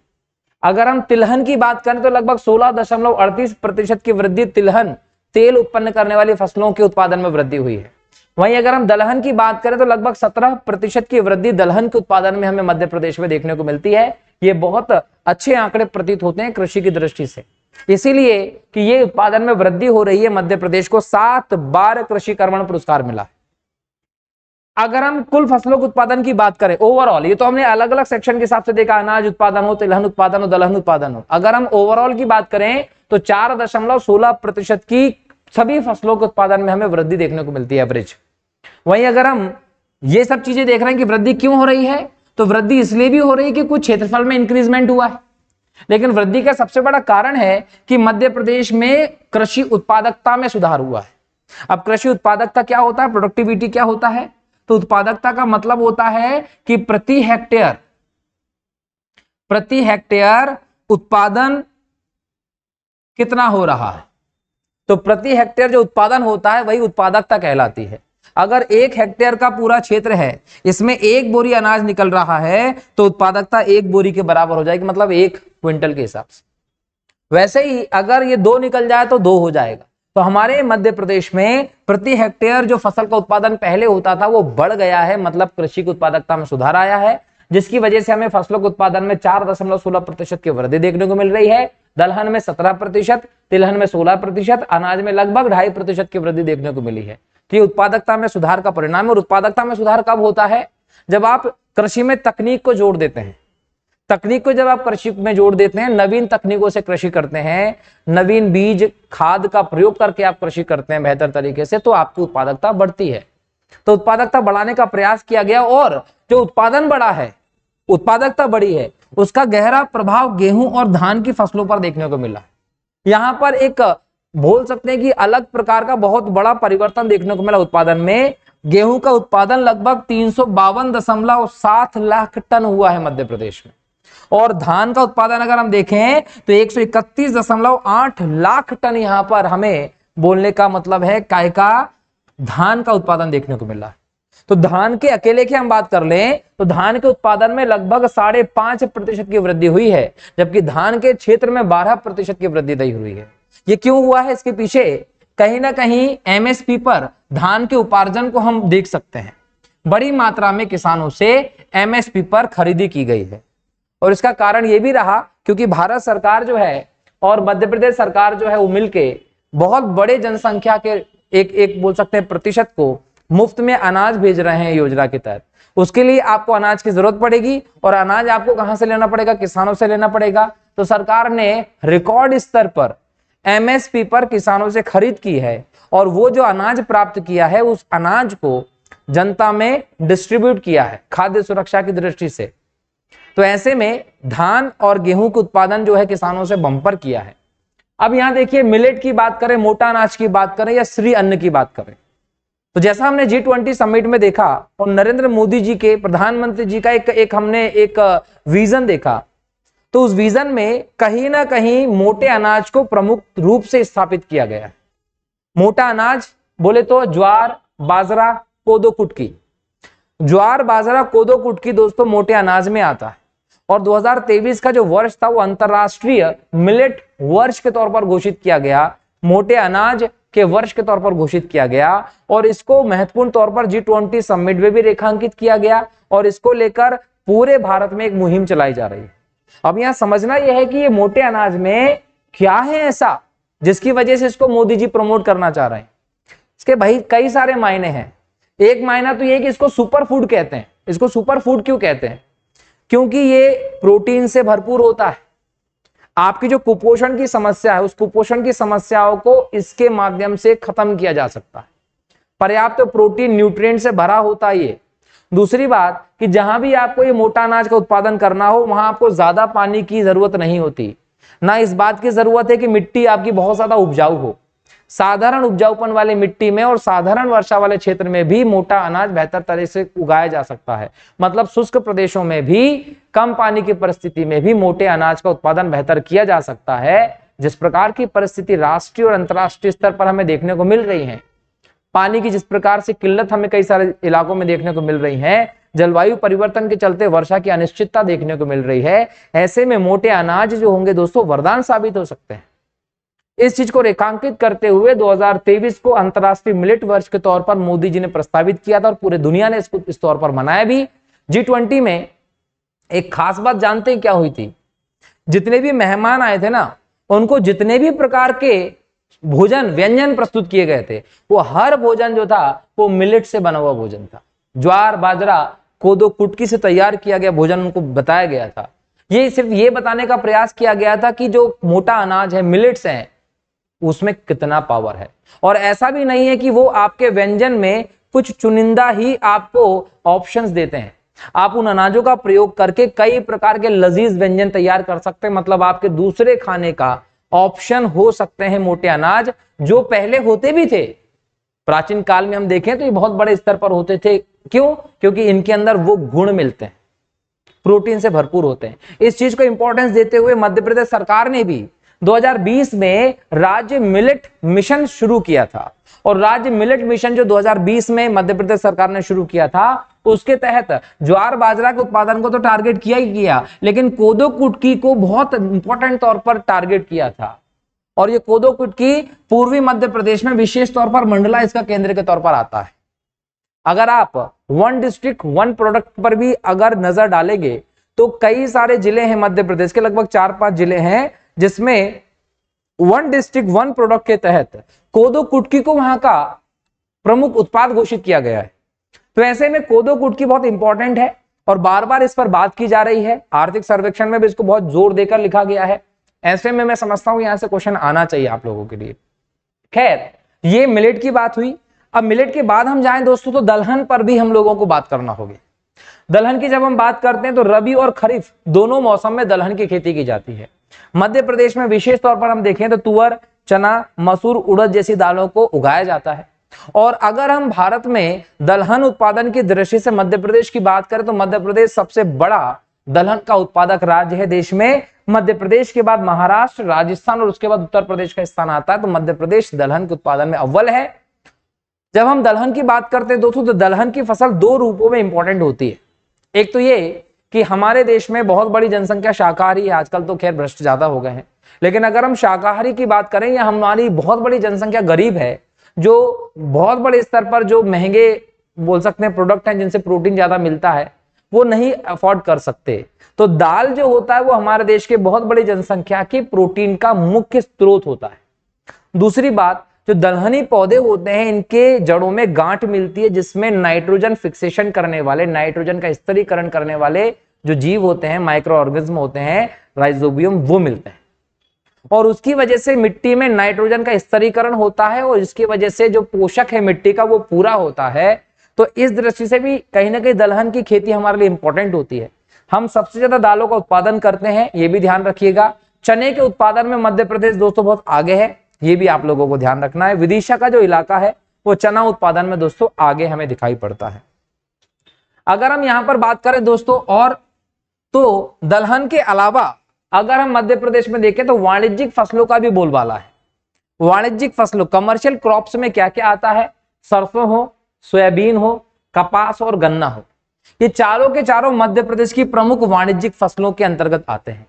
अगर हम तिलहन की बात करें तो लगभग 16.38% की वृद्धि तिलहन तेल उत्पन्न करने वाली फसलों के उत्पादन में वृद्धि हुई है। वहीं अगर हम दलहन की बात करें तो लगभग 17% की वृद्धि दलहन के उत्पादन में हमें मध्य प्रदेश में देखने को मिलती है। ये बहुत अच्छे आंकड़े प्रतीत होते हैं कृषि की दृष्टि से, इसीलिए कि ये उत्पादन में वृद्धि हो रही है। मध्य प्रदेश को 7 बार कृषि कर्मण पुरस्कार मिला। अगर हम कुल फसलों के उत्पादन की बात करें ओवरऑल, ये तो हमने अलग अलग सेक्शन के हिसाब से देखा, अनाज उत्पादन हो, तिलहन उत्पादन हो, दलहन उत्पादन हो। अगर हम ओवरऑल की बात करें तो 4.16% की सभी फसलों के उत्पादन में हमें वृद्धि देखने को मिलती है एवरेज। वहीं अगर हम ये सब चीजें देख रहे हैं कि वृद्धि क्यों हो रही है, तो वृद्धि इसलिए भी हो रही है कि कुछ क्षेत्रफल में इंक्रीजमेंट हुआ है, लेकिन वृद्धि का सबसे बड़ा कारण है कि मध्य प्रदेश में कृषि उत्पादकता में सुधार हुआ है। अब कृषि उत्पादकता क्या होता है, प्रोडक्टिविटी क्या होता है, तो उत्पादकता का मतलब होता है कि प्रति हेक्टेयर उत्पादन कितना हो रहा है। तो प्रति हेक्टेयर जो उत्पादन होता है वही उत्पादकता कहलाती है। अगर 1 हेक्टेयर का पूरा क्षेत्र है, इसमें 1 बोरी अनाज निकल रहा है, तो उत्पादकता 1 बोरी के बराबर हो जाएगी, मतलब 1 क्विंटल के हिसाब से। वैसे ही अगर ये 2 निकल जाए तो 2 हो जाएगा। तो हमारे मध्य प्रदेश में प्रति हेक्टेयर जो फसल का उत्पादन पहले होता था वो बढ़ गया है, मतलब कृषि की उत्पादकता में सुधार आया है, जिसकी वजह से हमें फसलों के उत्पादन में 4.16% की वृद्धि देखने को मिल रही है। दलहन में 17%, तिलहन में 16%, अनाज में लगभग 2.5% की वृद्धि देखने को मिली है। तो ये उत्पादकता में सुधार का परिणाम है। और उत्पादकता में सुधार कब होता है, जब आप कृषि में तकनीक को जोड़ देते हैं। तकनीक को जब आप कृषि में जोड़ देते हैं, नवीन तकनीकों से कृषि करते हैं, नवीन बीज खाद का प्रयोग करके आप कृषि करते हैं बेहतर तरीके से, तो आपकी उत्पादकता बढ़ती है। तो उत्पादकता बढ़ाने का प्रयास किया गया और जो उत्पादन बढ़ा है, उत्पादकता बढ़ी है, उसका गहरा प्रभाव गेहूं और धान की फसलों पर देखने को मिला। यहां पर एक बोल सकते हैं कि अलग प्रकार का बहुत बड़ा परिवर्तन देखने को मिला उत्पादन में। गेहूं का उत्पादन लगभग 352.7 लाख टन हुआ है मध्य प्रदेश में, और धान का उत्पादन अगर हम देखें तो 131.8 लाख टन यहां पर हमें बोलने का मतलब है काय का धान का उत्पादन देखने को मिला। तो धान के अकेले की हम बात कर लें तो धान के उत्पादन में लगभग 5.5% की वृद्धि हुई है, जबकि धान के क्षेत्र में 12% की वृद्धि दई हुई है। ये क्यों हुआ है, इसके पीछे कहीं ना कहीं एमएसपी पर धान के उपार्जन को हम देख सकते हैं। बड़ी मात्रा में किसानों से एमएसपी पर खरीदी की गई है, और इसका कारण यह भी रहा क्योंकि भारत सरकार जो है और मध्य प्रदेश सरकार जो है वो मिलके बहुत बड़े जनसंख्या के एक बोल सकते हैं प्रतिशत को मुफ्त में अनाज भेज रहे हैं योजना के तहत। उसके लिए आपको अनाज की जरूरत पड़ेगी, और अनाज आपको कहां से लेना पड़ेगा, किसानों से लेना पड़ेगा। तो सरकार ने रिकॉर्ड स्तर पर एमएसपी पर किसानों से खरीद की है, और वो जो अनाज प्राप्त किया है उस अनाज को जनता में डिस्ट्रीब्यूट किया है खाद्य सुरक्षा की दृष्टि से। तो ऐसे में धान और गेहूं के उत्पादन जो है किसानों से बम्पर किया है। अब यहां देखिए, मिलेट की बात करें, मोटा अनाज की बात करें या श्री अन्न की बात करें, तो जैसा हमने G20 समिट में देखा और नरेंद्र मोदी जी के, प्रधानमंत्री जी का हमने एक विजन देखा, तो उस विजन में कहीं ना कहीं मोटे अनाज को प्रमुख रूप से स्थापित किया गया है। मोटा अनाज बोले तो ज्वार, बाजरा, कोदो, कुटकी। ज्वार, बाजरा, कोदो, कुटकी दोस्तों मोटे अनाज में आता है, और 2023 का जो वर्ष था वो अंतरराष्ट्रीय मिलेट वर्ष के तौर पर घोषित किया गया, मोटे अनाज के वर्ष के तौर पर घोषित किया गया, और इसको महत्वपूर्ण तौर पर G20 समिट में भी रेखांकित किया गया, और इसको लेकर पूरे भारत में एक मुहिम चलाई जा रही है। अब यहां समझना यह है कि ये मोटे अनाज में क्या है ऐसा जिसकी वजह से इसको मोदी जी प्रमोट करना चाह रहे हैं। इसके भाई कई सारे मायने हैं। एक मायना तो ये कि इसको सुपर फूड कहते हैं। इसको सुपर फूड क्यों कहते हैं, क्योंकि ये प्रोटीन से भरपूर होता है। आपकी जो कुपोषण की समस्या है, उस कुपोषण की समस्याओं को इसके माध्यम से खत्म किया जा सकता है। पर्याप्त प्रोटीन, न्यूट्रिएंट से भरा होता है ये। दूसरी बात कि जहां भी आपको ये मोटा अनाज का उत्पादन करना हो वहां आपको ज्यादा पानी की जरूरत नहीं होती, ना इस बात की जरूरत है कि मिट्टी आपकी बहुत ज्यादा उपजाऊ हो। साधारण उपजाऊपन वाली मिट्टी में और साधारण वर्षा वाले क्षेत्र में भी मोटा अनाज बेहतर तरह से उगाया जा सकता है। मतलब शुष्क प्रदेशों में भी, कम पानी की परिस्थिति में भी मोटे अनाज का उत्पादन बेहतर किया जा सकता है। जिस प्रकार की परिस्थिति राष्ट्रीय और अंतर्राष्ट्रीय स्तर पर हमें देखने को मिल रही है, पानी की जिस प्रकार से किल्लत हमें कई सारे इलाकों में देखने को मिल रही है, जलवायु परिवर्तन के चलते वर्षा की अनिश्चितता देखने को मिल रही है, ऐसे में मोटे अनाज जो होंगे दोस्तों वरदान साबित हो सकते हैं। इस चीज को रेखांकित करते हुए 2023 को अंतरराष्ट्रीय मिलेट वर्ष के तौर पर मोदी जी ने प्रस्तावित किया था और पूरे दुनिया ने इसको इस तौर पर मनाया भी। G20 में एक खास बात जानते हैं क्या हुई थी? जितने भी मेहमान आए थे ना, उनको जितने भी प्रकार के भोजन व्यंजन प्रस्तुत किए गए थे, वो हर भोजन जो था वो मिलेट से बना हुआ भोजन था। ज्वार, बाजरा, कोदो, कुटकी से तैयार किया गया भोजन उनको बताया गया था। ये सिर्फ ये बताने का प्रयास किया गया था कि जो मोटा अनाज है, मिलेट्स हैं, उसमें कितना पावर है। और ऐसा भी नहीं है कि वो आपके व्यंजन में कुछ चुनिंदा ही आपको ऑप्शंस देते हैं। आप उन अनाजों का प्रयोग करके कई प्रकार के लजीज व्यंजन तैयार कर सकते हैं। मतलब आपके दूसरे खाने का ऑप्शन हो सकते हैं मोटे अनाज, जो पहले होते भी थे। प्राचीन काल में हम देखें तो ये बहुत बड़े स्तर पर होते थे। क्यों? क्योंकि इनके अंदर वो गुण मिलते हैं, प्रोटीन से भरपूर होते हैं। इस चीज को इंपॉर्टेंस देते हुए मध्य प्रदेश सरकार ने भी 2020 में राज्य मिलेट मिशन शुरू किया था। और राज्य मिलेट मिशन जो 2020 में मध्य प्रदेश सरकार ने शुरू किया था, उसके तहत ज्वार बाजरा के उत्पादन को तो टारगेट किया ही किया, लेकिन कोदो कुटकी को बहुत इंपॉर्टेंट तौर पर टारगेट किया था। और ये कोदो कुटकी पूर्वी मध्य प्रदेश में विशेष तौर पर मंडला इसका केंद्र के तौर पर आता है। अगर आप वन डिस्ट्रिक्ट वन प्रोडक्ट पर भी अगर नजर डालेंगे तो कई सारे जिले हैं मध्य प्रदेश के, लगभग 4-5 जिले हैं जिसमें वन डिस्ट्रिक्ट वन प्रोडक्ट के तहत कोदो कुटकी को वहां का प्रमुख उत्पाद घोषित किया गया है। तो ऐसे में कोदो कुटकी बहुत इंपॉर्टेंट है और बार बार इस पर बात की जा रही है। आर्थिक सर्वेक्षण में भी इसको बहुत जोर देकर लिखा गया है। ऐसे में मैं समझता हूं यहां से क्वेश्चन आना चाहिए आप लोगों के लिए। खैर, ये मिलेट की बात हुई। अब मिलेट के बाद हम जाएं दोस्तों तो दलहन पर भी हम लोगों को बात करना होगी। दलहन की जब हम बात करते हैं तो रबी और खरीफ दोनों मौसम में दलहन की खेती की जाती है। मध्य प्रदेश में विशेष तौर पर हम देखें तो तुअर, चना, मसूर, उड़द जैसी दालों को उगाया जाता है। और अगर हम भारत में दलहन उत्पादन की दृष्टि से मध्य प्रदेश की बात करें तो मध्य प्रदेश सबसे बड़ा दलहन का उत्पादक राज्य है देश में। मध्य प्रदेश के बाद महाराष्ट्र, राजस्थान और उसके बाद उत्तर प्रदेश का स्थान आता है। तो मध्य प्रदेश दलहन के उत्पादन में अव्वल है। जब हम दलहन की बात करते हैं दोस्तों तो दलहन की फसल दो रूपों में इंपॉर्टेंट होती है। एक तो ये कि हमारे देश में बहुत बड़ी जनसंख्या शाकाहारी है, आजकल तो खैर भ्रष्ट ज्यादा हो गए हैं, लेकिन अगर हम शाकाहारी की बात करें या हमारी बहुत बड़ी जनसंख्या गरीब है, जो बहुत बड़े स्तर पर जो महंगे बोल सकते हैं प्रोडक्ट हैं जिनसे प्रोटीन ज्यादा मिलता है, वो नहीं अफोर्ड कर सकते, तो दाल जो होता है वो हमारे देश के बहुत बड़ी जनसंख्या की प्रोटीन का मुख्य स्रोत होता है। दूसरी बात, जो दलहनी पौधे होते हैं इनके जड़ों में गांठ मिलती है जिसमें नाइट्रोजन फिक्सेशन करने वाले, नाइट्रोजन का स्थिरीकरण करने वाले जो जीव होते हैं, माइक्रो ऑर्गेनिज्म होते हैं, राइजोबियम, वो मिलते हैं। और उसकी वजह से मिट्टी में नाइट्रोजन का स्थिरीकरण होता है और इसकी वजह से जो पोषक है मिट्टी का वो पूरा होता है। तो इस दृष्टि से भी कहीं ना कहीं दलहन की खेती हमारे लिए इंपॉर्टेंट होती है। हम सबसे ज्यादा दालों का उत्पादन करते हैं, ये भी ध्यान रखिएगा। चने के उत्पादन में मध्य प्रदेश दोस्तों बहुत आगे है, ये भी आप लोगों को ध्यान रखना है। विदिशा का जो इलाका है वो चना उत्पादन में दोस्तों आगे हमें दिखाई पड़ता है। अगर हम यहां पर बात करें दोस्तों और तो दलहन के अलावा अगर हम मध्य प्रदेश में देखें तो वाणिज्यिक फसलों का भी बोलबाला है। वाणिज्यिक फसलों, कमर्शियल क्रॉप्स में क्या क्या आता है? सरसों हो, सोयाबीन हो, कपास और गन्ना हो। ये चारों के चारों मध्य प्रदेश की प्रमुख वाणिज्यिक फसलों के अंतर्गत आते हैं।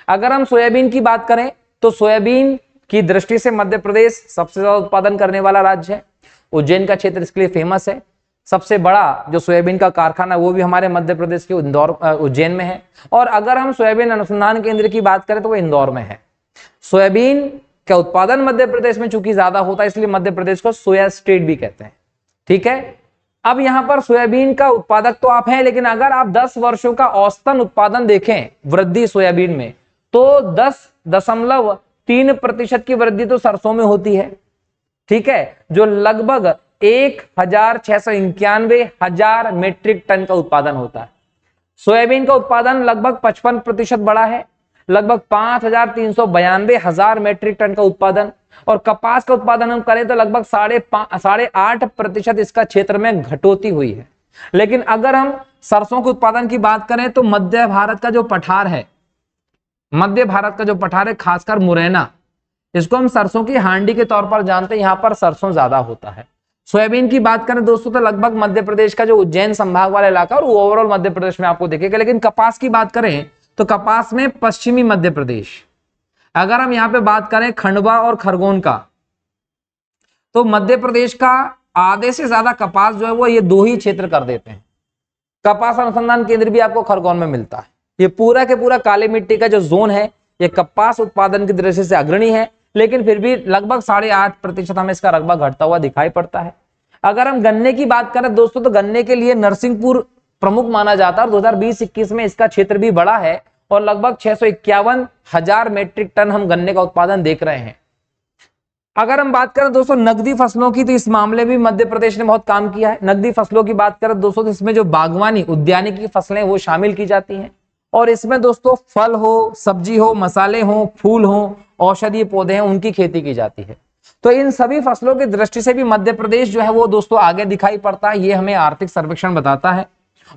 अगर हम सोयाबीन की बात करें तो सोयाबीन की दृष्टि से मध्य प्रदेश सबसे ज्यादा उत्पादन करने वाला राज्य है। उज्जैन का क्षेत्र इसके लिए फेमस है। सबसे बड़ा जो सोयाबीन का कारखाना वो भी हमारे मध्य प्रदेश के इंदौर, उज्जैन में है। और अगर हम सोयाबीन अनुसंधान केंद्र की बात करें तो वो इंदौर में है। सोयाबीन का उत्पादन मध्य प्रदेश में चूंकि ज्यादा होता है इसलिए मध्य प्रदेश को सोया स्टेट भी कहते हैं। ठीक है, अब यहां पर सोयाबीन का उत्पादक तो आप हैं, लेकिन अगर आप 10 वर्षों का औसतन उत्पादन देखें वृद्धि सोयाबीन में तो 10.3% की वृद्धि तो सरसों में होती है। ठीक है, जो लगभग 1,691,000 मीट्रिक टन का उत्पादन होता है। सोयाबीन का उत्पादन लगभग 55% बढ़ा है, लगभग 5,392,000 मीट्रिक टन का उत्पादन। और कपास का उत्पादन हम करें तो लगभग 8.5% इसका क्षेत्र में घटोती हुई है। लेकिन अगर हम सरसों के उत्पादन की बात करें तो मध्य भारत का जो पठार है, खासकर मुरैना, इसको हम सरसों की हांडी के तौर पर जानते हैं, यहां पर सरसों ज्यादा होता है। सोयाबीन की बात करें दोस्तों तो लगभग मध्य प्रदेश का जो उज्जैन संभाग वाला इलाका और ओवरऑल मध्य प्रदेश में आपको दिखेगा। लेकिन कपास की बात करें तो कपास में पश्चिमी मध्य प्रदेश, अगर हम यहाँ पे बात करें खंडवा और खरगोन का, तो मध्य प्रदेश का आधे से ज्यादा कपास जो है वो ये दो ही क्षेत्र कर देते हैं। कपास अनुसंधान केंद्र भी आपको खरगोन में मिलता है। ये पूरा के पूरा काली मिट्टी का जो जोन है ये कपास उत्पादन की दृष्टि से अग्रणी है, लेकिन फिर भी लगभग 8.5% हमें इसका रकबा घटता हुआ दिखाई पड़ता है। अगर हम गन्ने की बात करें दोस्तों तो गन्ने के लिए नरसिंहपुर प्रमुख माना जाता है और 2020-21 में इसका क्षेत्र भी बड़ा है और लगभग 651,000 मेट्रिक टन हम गन्ने का उत्पादन देख रहे हैं। अगर हम बात करें दोस्तों नकदी फसलों की, तो इस मामले में मध्य प्रदेश ने बहुत काम किया है। नकदी फसलों की बात करें दोस्तों तो इसमें जो बागवानी उद्यानिकी की फसलें वो शामिल की जाती हैं और इसमें दोस्तों फल हो, सब्जी हो, मसाले हो, फूल हो, औषधीय पौधे हैं, उनकी खेती की जाती है। तो इन सभी फसलों की दृष्टि से भी मध्य प्रदेश जो है वो दोस्तों आगे दिखाई पड़ता है। ये हमें आर्थिक सर्वेक्षण बताता है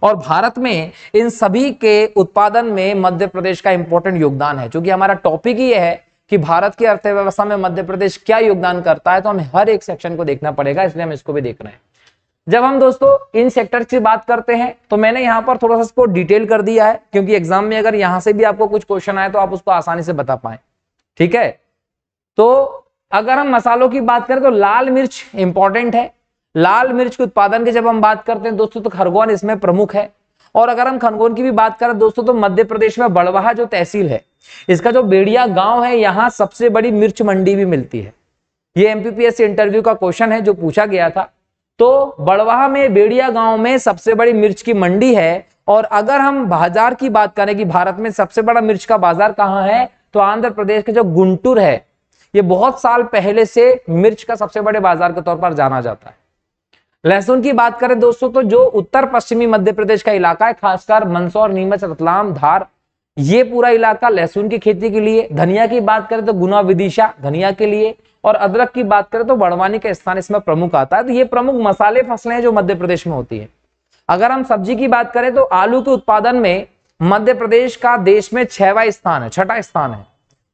और भारत में इन सभी के उत्पादन में मध्य प्रदेश का इंपॉर्टेंट योगदान है। क्योंकि हमारा टॉपिक ही है कि भारत की अर्थव्यवस्था में मध्य प्रदेश क्या योगदान करता है, तो हमें हर एक सेक्शन को देखना पड़ेगा, इसलिए हम इसको भी देख रहे हैं। जब हम दोस्तों इन सेक्टर की बात करते हैं तो मैंने यहाँ पर थोड़ा सा इसको डिटेल कर दिया है, क्योंकि एग्जाम में अगर यहां से भी आपको कुछ क्वेश्चन आए तो आप उसको आसानी से बता पाए। ठीक है, तो अगर हम मसालों की बात करें तो लाल मिर्च इंपॉर्टेंट है। लाल मिर्च के उत्पादन की जब हम बात करते हैं दोस्तों तो खरगोन इसमें प्रमुख है। और अगर हम खरगोन की भी बात करें दोस्तों तो मध्य प्रदेश में बड़वाहा जो तहसील है, इसका जो बेड़िया गांव है, यहाँ सबसे बड़ी मिर्च मंडी भी मिलती है। ये एमपीपीएससी इंटरव्यू का क्वेश्चन है जो पूछा गया था। तो बड़वाहा में बेड़िया गांव में सबसे बड़ी मिर्च की मंडी है। और अगर हम बाजार की बात करें कि भारत में सबसे बड़ा मिर्च का बाजार कहाँ है, तो आंध्र प्रदेश के जो गुंटूर है, ये बहुत साल पहले से मिर्च का सबसे बड़े बाजार के तौर पर जाना जाता है। लहसुन की बात करें दोस्तों तो जो उत्तर पश्चिमी मध्य प्रदेश का इलाका है, खासकर मंदसौर, नीमच, रतलाम, धार, ये पूरा इलाका लहसुन की खेती के लिए। धनिया की बात करें तो गुना, विदिशा धनिया के लिए। और अदरक की बात करें तो बड़वानी का स्थान इसमें प्रमुख आता है। तो ये प्रमुख मसाले फसलें हैं जो मध्य प्रदेश में होती है। अगर हम सब्जी की बात करें तो आलू के उत्पादन में मध्य प्रदेश का देश में 6वां स्थान है, 6ठा स्थान है।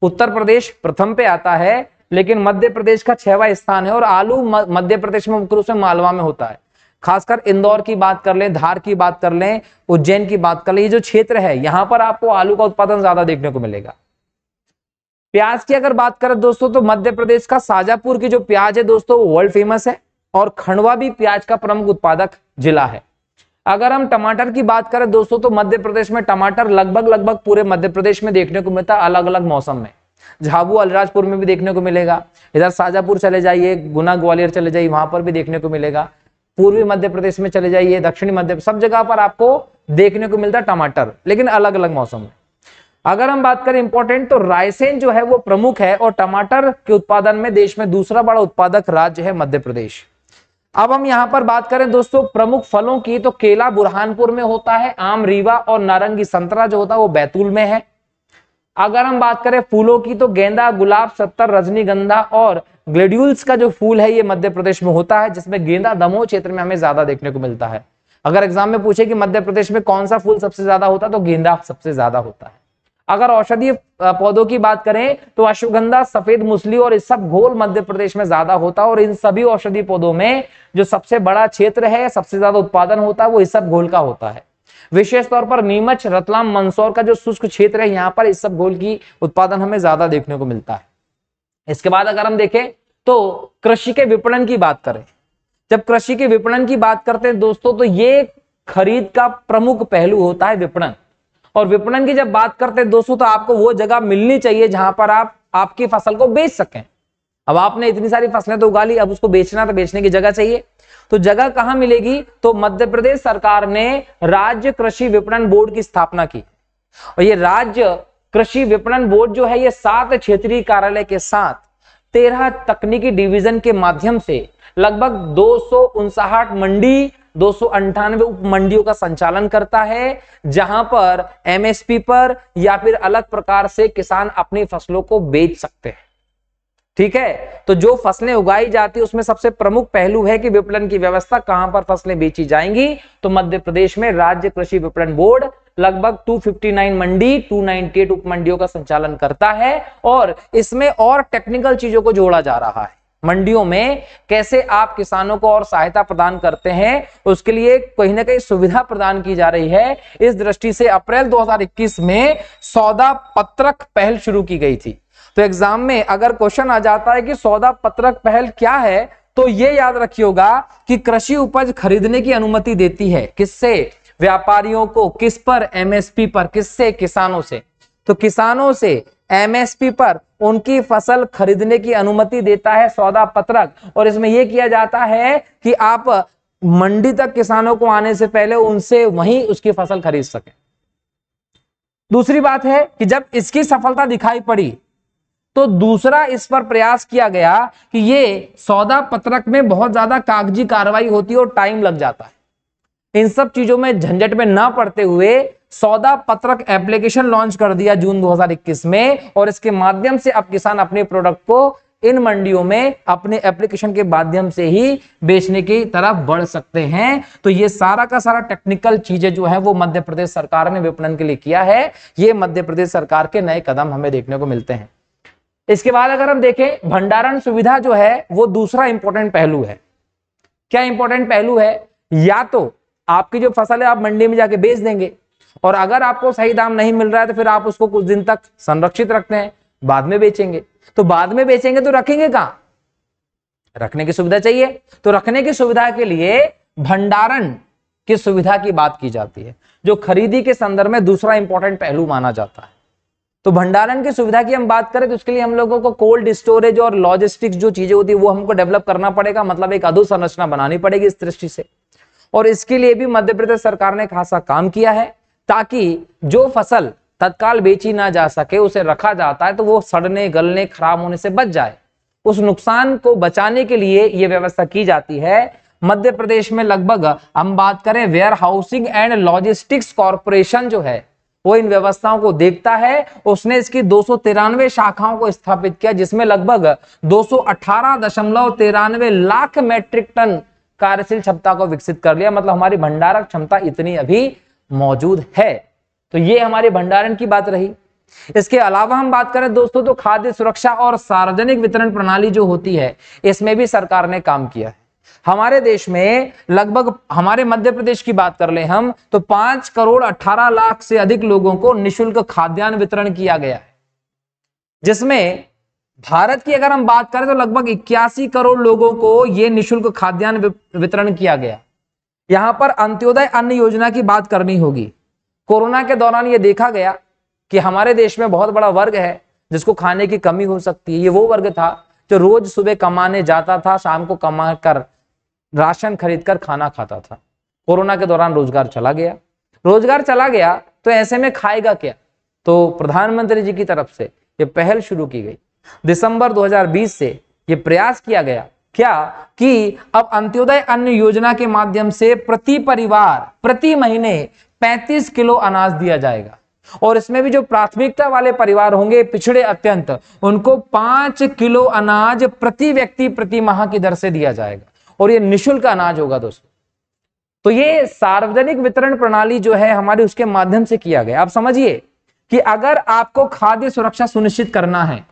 उत्तर प्रदेश प्रथम पे आता है, लेकिन मध्य प्रदेश का 6वां स्थान है। और आलू मध्य प्रदेश में मुख्य रूप से मालवा में होता है। खासकर इंदौर की बात कर लें, धार की बात कर लें, उज्जैन की बात कर लें, ये जो क्षेत्र है यहाँ पर आपको आलू का उत्पादन ज्यादा देखने को मिलेगा। प्याज की अगर बात करें दोस्तों तो मध्य प्रदेश का शाजापुर की जो प्याज है दोस्तों वर्ल्ड फेमस है और खंडवा भी प्याज का प्रमुख उत्पादक जिला है। अगर हम टमाटर की बात करें दोस्तों तो मध्य प्रदेश में टमाटर लगभग पूरे मध्य प्रदेश में देखने को मिलता है, अलग अलग मौसम में। झाबुआ अलीराजपुर में भी देखने को मिलेगा, इधर शाजापुर चले जाइए, गुना ग्वालियर चले जाइए, वहां पर भी देखने को मिलेगा। पूर्वी मध्य प्रदेश में चले जाइए, दक्षिणी मध्य, सब जगह पर आपको देखने को मिलता है टमाटर, लेकिन अलग अलग मौसम में। अगर हम बात करें इंपॉर्टेंट तो रायसेन जो है वो प्रमुख है और टमाटर के उत्पादन में देश में दूसरा बड़ा उत्पादक राज्य है मध्य प्रदेश। अब हम यहां पर बात करें दोस्तों प्रमुख फलों की, तो केला बुरहानपुर में होता है, आम रीवा और नारंगी संतरा जो होता है वो बैतूल में है। अगर हम बात करें फूलों की तो गेंदा, गुलाब, सत्तर, रजनीगंधा और ग्लेड्यूल्स का जो फूल है ये मध्य प्रदेश में होता है, जिसमें गेंदा दमोह क्षेत्र में हमें ज्यादा देखने को मिलता है। अगर एग्जाम में पूछे कि मध्य प्रदेश में कौन सा फूल सबसे ज्यादा होता है तो गेंदा सबसे ज्यादा होता है। अगर औषधीय पौधों की बात करें तो अश्वगंधा, सफेद मूसली और इसबगोल मध्य प्रदेश में ज्यादा होता है। और इन सभी औषधीय पौधों में जो सबसे बड़ा क्षेत्र है, सबसे ज्यादा उत्पादन होता है वो इसबगोल का होता है। विशेष तौर पर नीमच, रतलाम, मंदसौर का जो शुष्क क्षेत्र है यहाँ पर इसबगोल की उत्पादन हमें ज्यादा देखने को मिलता है। इसके बाद अगर हम देखें तो कृषि के विपणन की बात करें, जब कृषि के विपणन की बात करते हैं दोस्तों तो ये खरीद का प्रमुख पहलू होता है विपणन। और विपणन की जब बात करते हैं दोस्तों तो आपको वो जगह मिलनी चाहिए जहां पर आप आपकी फसल को बेच सकें। अब आपने इतनी सारी फसलें तो उगा ली, अब उसको बेचना, तो बेचने की जगह चाहिए। तो जगह कहां मिलेगी, तो मध्य प्रदेश सरकार ने राज्य कृषि विपणन बोर्ड की स्थापना की। और ये राज्य कृषि विपणन बोर्ड जो है ये 7 क्षेत्रीय कार्यालय के साथ 13 तकनीकी डिवीजन के माध्यम से लगभग 259 मंडी, 298 उप मंडियों का संचालन करता है, जहां पर एमएसपी पर या फिर अलग प्रकार से किसान अपनी फसलों को बेच सकते हैं। ठीक है, तो जो फसलें उगाई जाती है उसमें सबसे प्रमुख पहलू है कि विपणन की व्यवस्था, कहां पर फसलें बेची जाएंगी। तो मध्य प्रदेश में राज्य कृषि विपणन बोर्ड लगभग 259 मंडी, 298 उप मंडियों का संचालन करता है। और इसमें और टेक्निकल चीजों को जोड़ा जा रहा है। मंडियों में कैसे आप किसानों को और सहायता प्रदान करते हैं, उसके लिए कहीं ना कहीं सुविधा प्रदान की जा रही है। इस दृष्टि से अप्रैल 2021 में सौदा पत्रक पहल शुरू की गई थी। तो एग्जाम में अगर क्वेश्चन आ जाता है कि सौदा पत्रक पहल क्या है, तो ये याद रखिएगा कि कृषि उपज खरीदने की अनुमति देती है। किससे? व्यापारियों को। किस पर? एमएसपी पर। किससे? किसानों से। तो किसानों से एमएसपी पर उनकी फसल खरीदने की अनुमति देता है सौदा पत्रक। और इसमें यह किया जाता है कि आप मंडी तक किसानों को आने से पहले उनसे वहीं उसकी फसल खरीद सकें। दूसरी बात है कि जब इसकी सफलता दिखाई पड़ी तो दूसरा इस पर प्रयास किया गया कि ये सौदा पत्रक में बहुत ज्यादा कागजी कार्रवाई होती है और टाइम लग जाता है। इन सब चीजों में झंझट में ना पड़ते हुए सौदा पत्रक एप्लीकेशन लॉन्च कर दिया जून 2021 में, और इसके माध्यम से अब किसान अपने प्रोडक्ट को इन मंडियों में अपने एप्लीकेशन के माध्यम से ही बेचने की तरफ बढ़ सकते हैं। तो ये सारा का सारा टेक्निकल चीजें जो है वो मध्य प्रदेश सरकार ने विपणन के लिए किया है। ये मध्य प्रदेश सरकार के नए कदम हमें देखने को मिलते हैं। इसके बाद अगर हम देखें, भंडारण सुविधा जो है वो दूसरा इंपॉर्टेंट पहलू है। क्या इंपॉर्टेंट पहलू है? या तो आपकी जो फसल है आप मंडी में जाके बेच देंगे, और अगर आपको सही दाम नहीं मिल रहा है तो फिर आप उसको कुछ दिन तक संरक्षित रखते हैं, बाद में बेचेंगे। तो बाद में बेचेंगे तो रखेंगे कहां? रखने की सुविधा चाहिए। तो रखने की सुविधा के लिए भंडारण की सुविधा की बात की जाती है, जो खरीदी के संदर्भ में दूसरा इंपॉर्टेंट पहलू माना जाता है। तो भंडारण की सुविधा की हम बात करें तो उसके लिए हम लोगों को कोल्ड स्टोरेज और लॉजिस्टिक्स जो चीजें होती है वो हमको डेवलप करना पड़ेगा, मतलब एक अधोसंरचना बनानी पड़ेगी इस दृष्टि से। और इसके लिए भी मध्य प्रदेश सरकार ने खासा काम किया है, ताकि जो फसल तत्काल बेची ना जा सके, उसे रखा जाता है तो वो सड़ने गलने खराब होने से बच जाए। उस नुकसान को बचाने के लिए यह व्यवस्था की जाती है। मध्य प्रदेश में लगभग हम बात करें warehousing and logistics corporation जो है वो इन व्यवस्थाओं को देखता है। उसने इसकी 293 शाखाओं को स्थापित किया, जिसमें लगभग 218.93 लाख मैट्रिक टन कार्यशील क्षमता को विकसित कर लिया। मतलब हमारी भंडारक क्षमता इतनी अभी मौजूद है। तो ये हमारे भंडारण की बात रही। इसके अलावा हम बात करें दोस्तों तो खाद्य सुरक्षा और सार्वजनिक वितरण प्रणाली जो होती है, इसमें भी सरकार ने काम किया है। हमारे देश में लगभग, हमारे मध्य प्रदेश की बात कर ले हम तो 5,18,00,000 से अधिक लोगों को निःशुल्क खाद्यान्न वितरण किया गया है, जिसमें भारत की अगर हम बात करें तो लगभग 81 करोड़ लोगों को यह निःशुल्क खाद्यान्न वितरण किया गया। यहां पर अंत्योदय अन्न योजना की बात करनी होगी। कोरोना के दौरान यह देखा गया कि हमारे देश में बहुत बड़ा वर्ग है जिसको खाने की कमी हो सकती है। ये वो वर्ग था जो रोज सुबह कमाने जाता था, शाम को कमा कर राशन खरीदकर खाना खाता था। कोरोना के दौरान रोजगार चला गया तो ऐसे में खाएगा क्या? तो प्रधानमंत्री जी की तरफ से यह पहल शुरू की गई। दिसंबर 2020 से यह प्रयास किया गया क्या कि अब अंत्योदय अन्न योजना के माध्यम से प्रति परिवार प्रति महीने 35 किलो अनाज दिया जाएगा, और इसमें भी जो प्राथमिकता वाले परिवार होंगे, पिछड़े अत्यंत, उनको 5 किलो अनाज प्रति व्यक्ति प्रति माह की दर से दिया जाएगा, और ये निःशुल्क अनाज होगा दोस्तों। तो ये सार्वजनिक वितरण प्रणाली जो है हमारी, उसके माध्यम से किया गया। आप समझिए कि अगर आपको खाद्य सुरक्षा सुनिश्चित करना है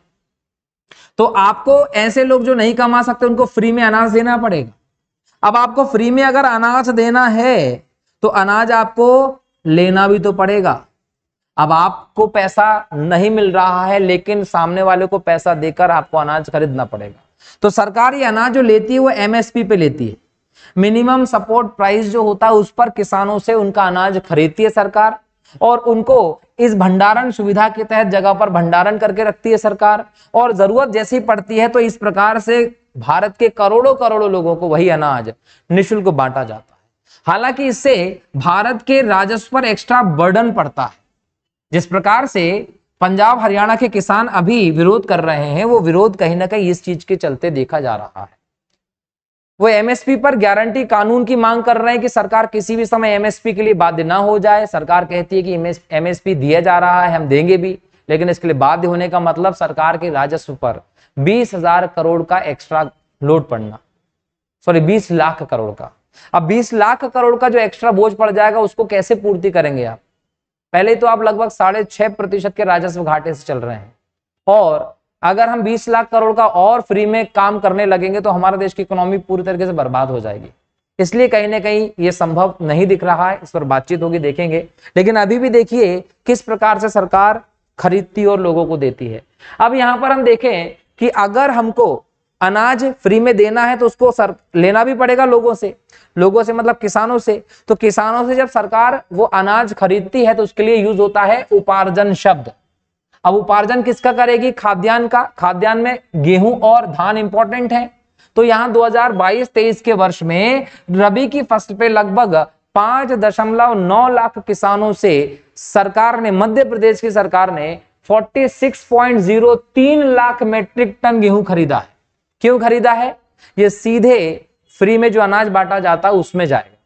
तो आपको ऐसे लोग जो नहीं कमा सकते उनको फ्री में अनाज देना पड़ेगा। अब आपको फ्री में अगर अनाज देना है तो अनाज आपको लेना भी तो पड़ेगा। अब आपको पैसा नहीं मिल रहा है लेकिन सामने वाले को पैसा देकर आपको अनाज खरीदना पड़ेगा। तो सरकार ये अनाज जो लेती है वो एमएसपी पे लेती है, मिनिमम सपोर्ट प्राइस जो होता है उस पर किसानों से उनका अनाज खरीदती है सरकार, और उनको इस भंडारण सुविधा के तहत जगह पर भंडारण करके रखती है सरकार, और जरूरत जैसी पड़ती है तो इस प्रकार से भारत के करोड़ों करोड़ों लोगों को वही अनाज निःशुल्क बांटा जाता है। हालांकि इससे भारत के राजस्व पर एक्स्ट्रा बर्डन पड़ता है। जिस प्रकार से पंजाब हरियाणा के किसान अभी विरोध कर रहे हैं, वो विरोध कहीं ना कहीं इस चीज के चलते देखा जा रहा है। वो एमएसपी पर गारंटी कानून की मांग कर रहे हैं कि सरकार किसी भी समय एमएसपी के लिए बाध्य ना हो जाए। सरकार कहती है कि एमएसपी दिया जा रहा है, हम देंगे भी, लेकिन इसके लिए बाध्य होने का मतलब सरकार के राजस्व पर 20,000 करोड़ का एक्स्ट्रा लोड पड़ना, 20 लाख करोड़ का। अब 20 लाख करोड़ का जो एक्स्ट्रा बोझ पड़ जाएगा उसको कैसे पूर्ति करेंगे आप? पहले तो आप लगभग 6.5% के राजस्व घाटे से चल रहे हैं, और अगर हम 20 लाख करोड़ का और फ्री में काम करने लगेंगे तो हमारे देश की इकोनॉमी पूरी तरीके से बर्बाद हो जाएगी। इसलिए कहीं ना कहीं ये संभव नहीं दिख रहा है, इस पर बातचीत होगी, देखेंगे। लेकिन अभी भी देखिए किस प्रकार से सरकार खरीदती और लोगों को देती है। अब यहां पर हम देखें कि अगर हमको अनाज फ्री में देना है तो उसको लेना भी पड़ेगा लोगों से मतलब किसानों से। तो किसानों से जब सरकार वो अनाज खरीदती है तो उसके लिए यूज होता है उपार्जन शब्द। अब उपार्जन किसका करेगी? खाद्यान्न का। खाद्यान्न में गेहूं और धान इंपॉर्टेंट है। तो यहां 2022-23 के वर्ष में रबी की फसल पे लगभग 5.9 लाख किसानों से सरकार ने, मध्य प्रदेश की सरकार ने 46.03 लाख मेट्रिक टन गेहूं खरीदा है। क्यों खरीदा है? ये सीधे फ्री में जो अनाज बांटा जाता है उसमें जाएगा।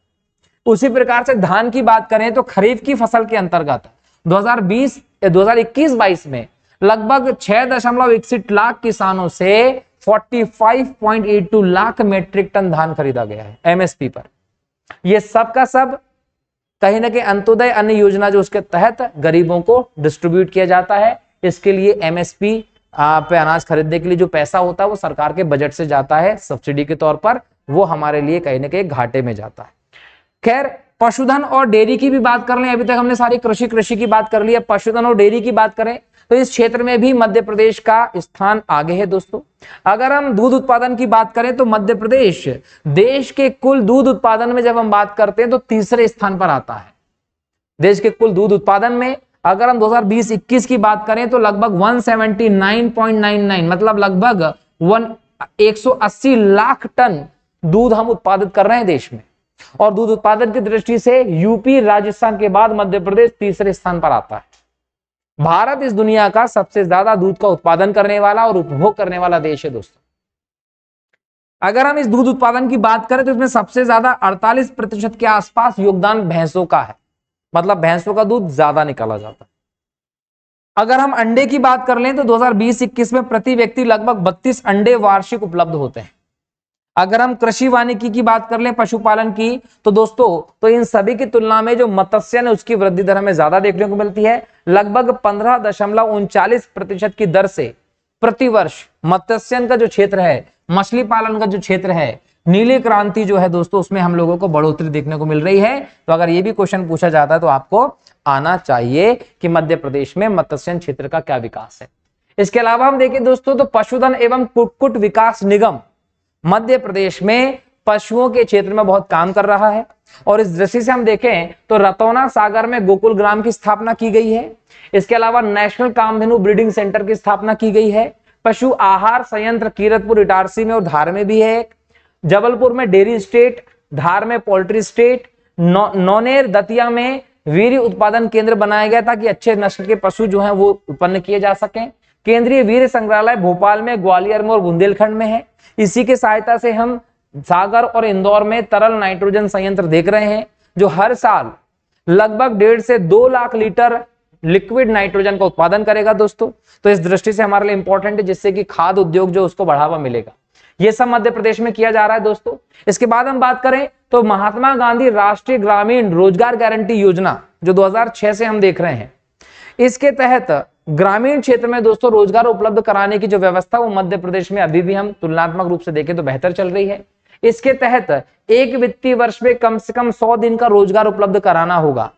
उसी प्रकार से धान की बात करें तो खरीफ की फसल के अंतर्गत 2021-22 में लगभग 6.61 लाख किसानों से 45.82 लाख मेट्रिक टन धान खरीदा गया है एमएसपी पर। यह सब का सब कहीं ना कहीं अंत्योदय अन्न योजना जो उसके तहत गरीबों को डिस्ट्रीब्यूट किया जाता है। इसके लिए एमएसपी पे अनाज खरीदने के लिए जो पैसा होता है वो सरकार के बजट से जाता है सब्सिडी के तौर पर, वो हमारे लिए कहीं ना कहीं घाटे में जाता है। खैर, पशुधन और डेयरी की भी बात कर लें। अभी तक हमने सारी कृषि की बात कर ली है। पशुधन और डेयरी की बात करें तो इस क्षेत्र में भी मध्य प्रदेश का स्थान आगे है दोस्तों। अगर हम दूध उत्पादन की बात करें तो मध्य प्रदेश देश के कुल दूध उत्पादन में जब हम बात करते हैं तो तीसरे स्थान पर आता है। देश के कुल दूध उत्पादन में अगर हम 2020-21 की बात करें तो लगभग 179.99 मतलब लगभग 180 लाख टन दूध हम उत्पादित कर रहे हैं देश में। और दूध उत्पादन की दृष्टि से यूपी, राजस्थान के बाद मध्य प्रदेश तीसरे स्थान पर आता है। भारत इस दुनिया का सबसे ज्यादा दूध का उत्पादन करने वाला और उपभोग करने वाला देश है दोस्तों। अगर हम इस दूध उत्पादन की बात करें तो इसमें सबसे ज्यादा 48% के आसपास योगदान भैंसों का है, मतलब भैंसों का दूध ज्यादा निकाला जाता है। अगर हम अंडे की बात कर लें तो 2020-21 में प्रति व्यक्ति लगभग 32 अंडे वार्षिक उपलब्ध होते हैं। अगर हम कृषि वानिकी की बात कर लें, पशुपालन की, तो दोस्तों तो इन सभी की तुलना में जो मत्स्यन है उसकी वृद्धि दर हमें ज्यादा देखने को मिलती है। लगभग 15.39% की दर से प्रतिवर्ष मत्स्यन का जो क्षेत्र है, मछली पालन का जो क्षेत्र है, नीली क्रांति जो है दोस्तों, उसमें हम लोगों को बढ़ोतरी देखने को मिल रही है। तो अगर ये भी क्वेश्चन पूछा जाता है तो आपको आना चाहिए कि मध्य प्रदेश में मत्स्यन क्षेत्र का क्या विकास है। इसके अलावा हम देखें दोस्तों तो पशुधन एवं कुक्कुट विकास निगम मध्य प्रदेश में पशुओं के क्षेत्र में बहुत काम कर रहा है। और इस दृष्टि से हम देखें तो रतौना सागर में गोकुल ग्राम की स्थापना की गई है। इसके अलावा नेशनल कामधेनु ब्रीडिंग सेंटर की स्थापना की गई है। पशु आहार संयंत्र कीरतपुर, इटारसी में और धार में भी है। जबलपुर में डेयरी स्टेट, धार में पोल्ट्री स्टेट, नौनेर दतिया में वीर्य उत्पादन केंद्र बनाया गया ताकि अच्छे नस्ल के पशु जो हैं वो उत्पन्न किए जा सकें। केंद्रीय वीर्य संग्रहालय भोपाल में, ग्वालियर में और बुंदेलखंड में है। इसी की सहायता से हम सागर और इंदौर में तरल नाइट्रोजन संयंत्र देख रहे हैं जो हर साल लगभग 1.5 से 2 लाख लीटर लिक्विड नाइट्रोजन का उत्पादन करेगा दोस्तों। तो इस दृष्टि से हमारे लिए इंपॉर्टेंट है, जिससे कि खाद्य उद्योग जो उसको बढ़ावा मिलेगा। ये सब मध्य प्रदेश में किया जा रहा है दोस्तों। इसके बाद हम बात करें तो महात्मा गांधी राष्ट्रीय ग्रामीण रोजगार गारंटी योजना जो 2006 से हम देख रहे हैं, इसके तहत ग्रामीण क्षेत्र में दोस्तों रोजगार उपलब्ध कराने की जो व्यवस्था वो मध्य प्रदेश में अभी भी हम तुलनात्मक रूप से देखें तो बेहतर चल रही है। इसके तहत एक वित्तीय वर्ष में कम से कम 100 दिन का रोजगार उपलब्ध कराना होगा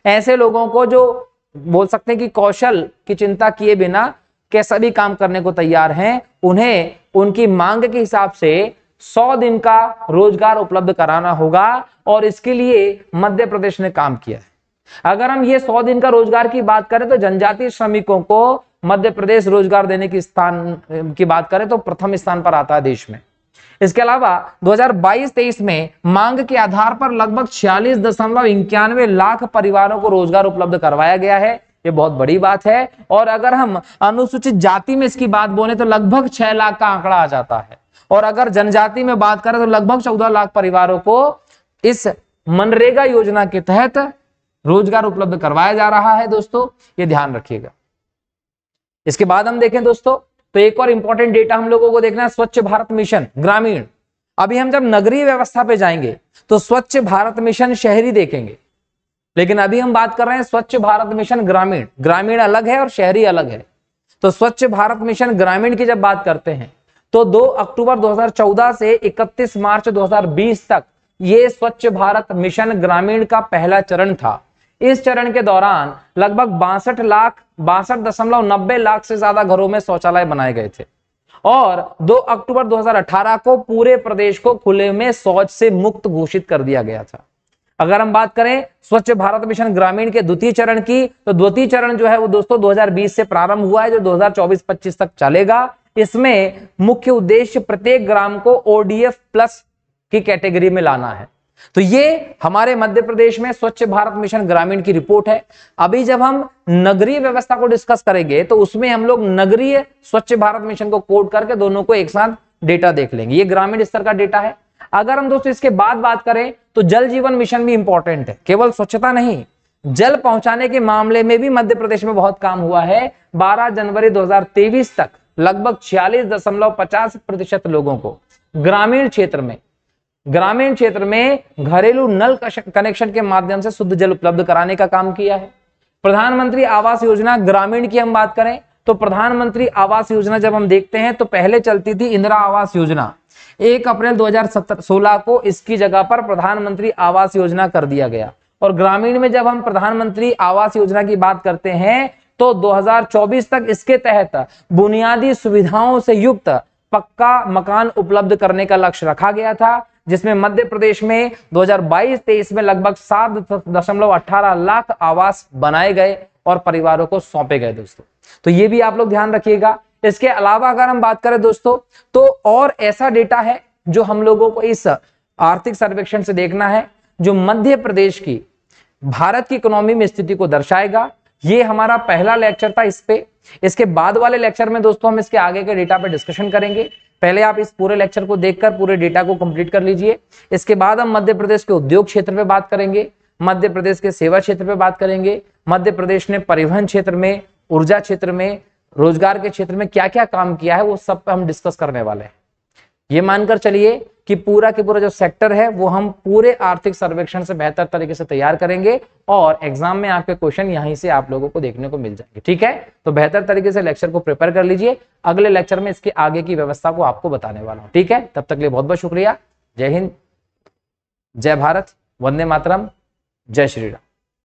ऐसे लोगों को जो बोल सकते हैं कि कौशल की चिंता किए बिना कैसा भी काम करने को तैयार हैं। उन्हें उनकी मांग के हिसाब से 100 दिन का रोजगार उपलब्ध कराना होगा और इसके लिए मध्य प्रदेश ने काम किया है। अगर हम ये 100 दिन का रोजगार की बात करें तो जनजातीय श्रमिकों को मध्य प्रदेश रोजगार देने की स्थान की बात करें तो प्रथम स्थान पर आता है देश में। इसके अलावा 2022-23 में मांग के आधार पर लगभग 46.91 लाख परिवारों को रोजगार उपलब्ध करवाया गया है। ये बहुत बड़ी बात है। और अगर हम अनुसूचित जाति में इसकी बात बोले तो लगभग 6 लाख का आंकड़ा आ जाता है। और अगर जनजाति में बात करें तो लगभग 14 लाख परिवारों को इस मनरेगा योजना के तहत रोजगार उपलब्ध करवाया जा रहा है दोस्तों, ये ध्यान रखिएगा। इसके बाद हम देखें दोस्तों तो एक और इंपॉर्टेंट डेटा हम लोगों को देखना है, स्वच्छ भारत मिशन ग्रामीण। अभी हम जब नगरीय व्यवस्था पे जाएंगे तो स्वच्छ भारत मिशन शहरी देखेंगे, लेकिन अभी हम बात कर रहे हैं स्वच्छ भारत मिशन ग्रामीण। ग्रामीण अलग है और शहरी अलग है। तो स्वच्छ भारत मिशन ग्रामीण की जब बात करते हैं तो 2 अक्टूबर 2014 से 31 मार्च 2020 तक ये स्वच्छ भारत मिशन ग्रामीण का पहला चरण था। इस चरण के दौरान लगभग 62.90 लाख से ज्यादा घरों में शौचालय बनाए गए थे और 2 अक्टूबर 2018 को पूरे प्रदेश को खुले में शौच से मुक्त घोषित कर दिया गया था। अगर हम बात करें स्वच्छ भारत मिशन ग्रामीण के द्वितीय चरण की, तो द्वितीय चरण जो है वो दोस्तों 2020 से प्रारंभ हुआ है, जो 2024-25 तक चलेगा। इसमें मुख्य उद्देश्य प्रत्येक ग्राम को ODF प्लस की कैटेगरी में लाना है। तो ये हमारे मध्य प्रदेश में स्वच्छ भारत मिशन ग्रामीण की रिपोर्ट है। अभी जब हम नगरीय व्यवस्था को डिस्कस करेंगे तो उसमें हम लोग नगरीय स्वच्छ भारत मिशन को कोड करके दोनों को एक साथ डेटा देख लेंगे। ये ग्रामीण स्तर का डेटा है। अगर हम दोस्तों इसके बाद बात करें तो जल जीवन मिशन भी इंपॉर्टेंट है। केवल स्वच्छता नहीं, जल पहुंचाने के मामले में भी मध्य प्रदेश में बहुत काम हुआ है। 12 जनवरी 2023 तक लगभग 46.50% लोगों को ग्रामीण क्षेत्र में घरेलू नल कनेक्शन के माध्यम से शुद्ध जल उपलब्ध कराने का काम किया है। प्रधानमंत्री आवास योजना ग्रामीण की हम बात करें तो प्रधानमंत्री आवास योजना जब हम देखते हैं तो पहले चलती थी इंदिरा आवास योजना। 1 अप्रैल 2016 को इसकी जगह पर प्रधानमंत्री आवास योजना कर दिया गया। और ग्रामीण में जब हम प्रधानमंत्री आवास योजना की बात करते हैं तो 2024 तक इसके तहत बुनियादी सुविधाओं से युक्त पक्का मकान उपलब्ध करने का लक्ष्य रखा गया था, जिसमें मध्य प्रदेश में 2022-23 में लगभग 7.18 लाख आवास बनाए गए और परिवारों को सौंपे गए दोस्तों। तो ये भी आप लोग ध्यान रखिएगा। इसके अलावा अगर हम बात करें दोस्तों तो और ऐसा डेटा है जो हम लोगों को इस आर्थिक सर्वेक्षण से देखना है, जो मध्य प्रदेश की भारत की इकोनॉमी में स्थिति को दर्शाएगा। ये हमारा पहला लेक्चर था इस पे। इसके बाद वाले लेक्चर में दोस्तों हम इसके आगे के डेटा पे डिस्कशन करेंगे। पहले आप इस पूरे लेक्चर को देखकर पूरे डेटा को कंप्लीट कर लीजिए। इसके बाद हम मध्य प्रदेश के उद्योग क्षेत्र पे बात करेंगे, मध्य प्रदेश के सेवा क्षेत्र पे बात करेंगे, मध्य प्रदेश ने परिवहन क्षेत्र में, ऊर्जा क्षेत्र में, रोजगार के क्षेत्र में क्या क्या काम किया है वो सब पे हम डिस्कस करने वाले हैं। ये मानकर चलिए कि पूरा के पूरा जो सेक्टर है वो हम पूरे आर्थिक सर्वेक्षण से बेहतर तरीके से तैयार करेंगे और एग्जाम में आपके क्वेश्चन यहीं से आप लोगों को देखने को मिल जाएंगे। ठीक है, तो बेहतर तरीके से लेक्चर को प्रिपेयर कर लीजिए। अगले लेक्चर में इसके आगे की व्यवस्था को आपको बताने वाला हूं। ठीक है, तब तक के लिए बहुत बहुत शुक्रिया। जय हिंद, जय भारत, वंदे मातरम, जय श्री राम।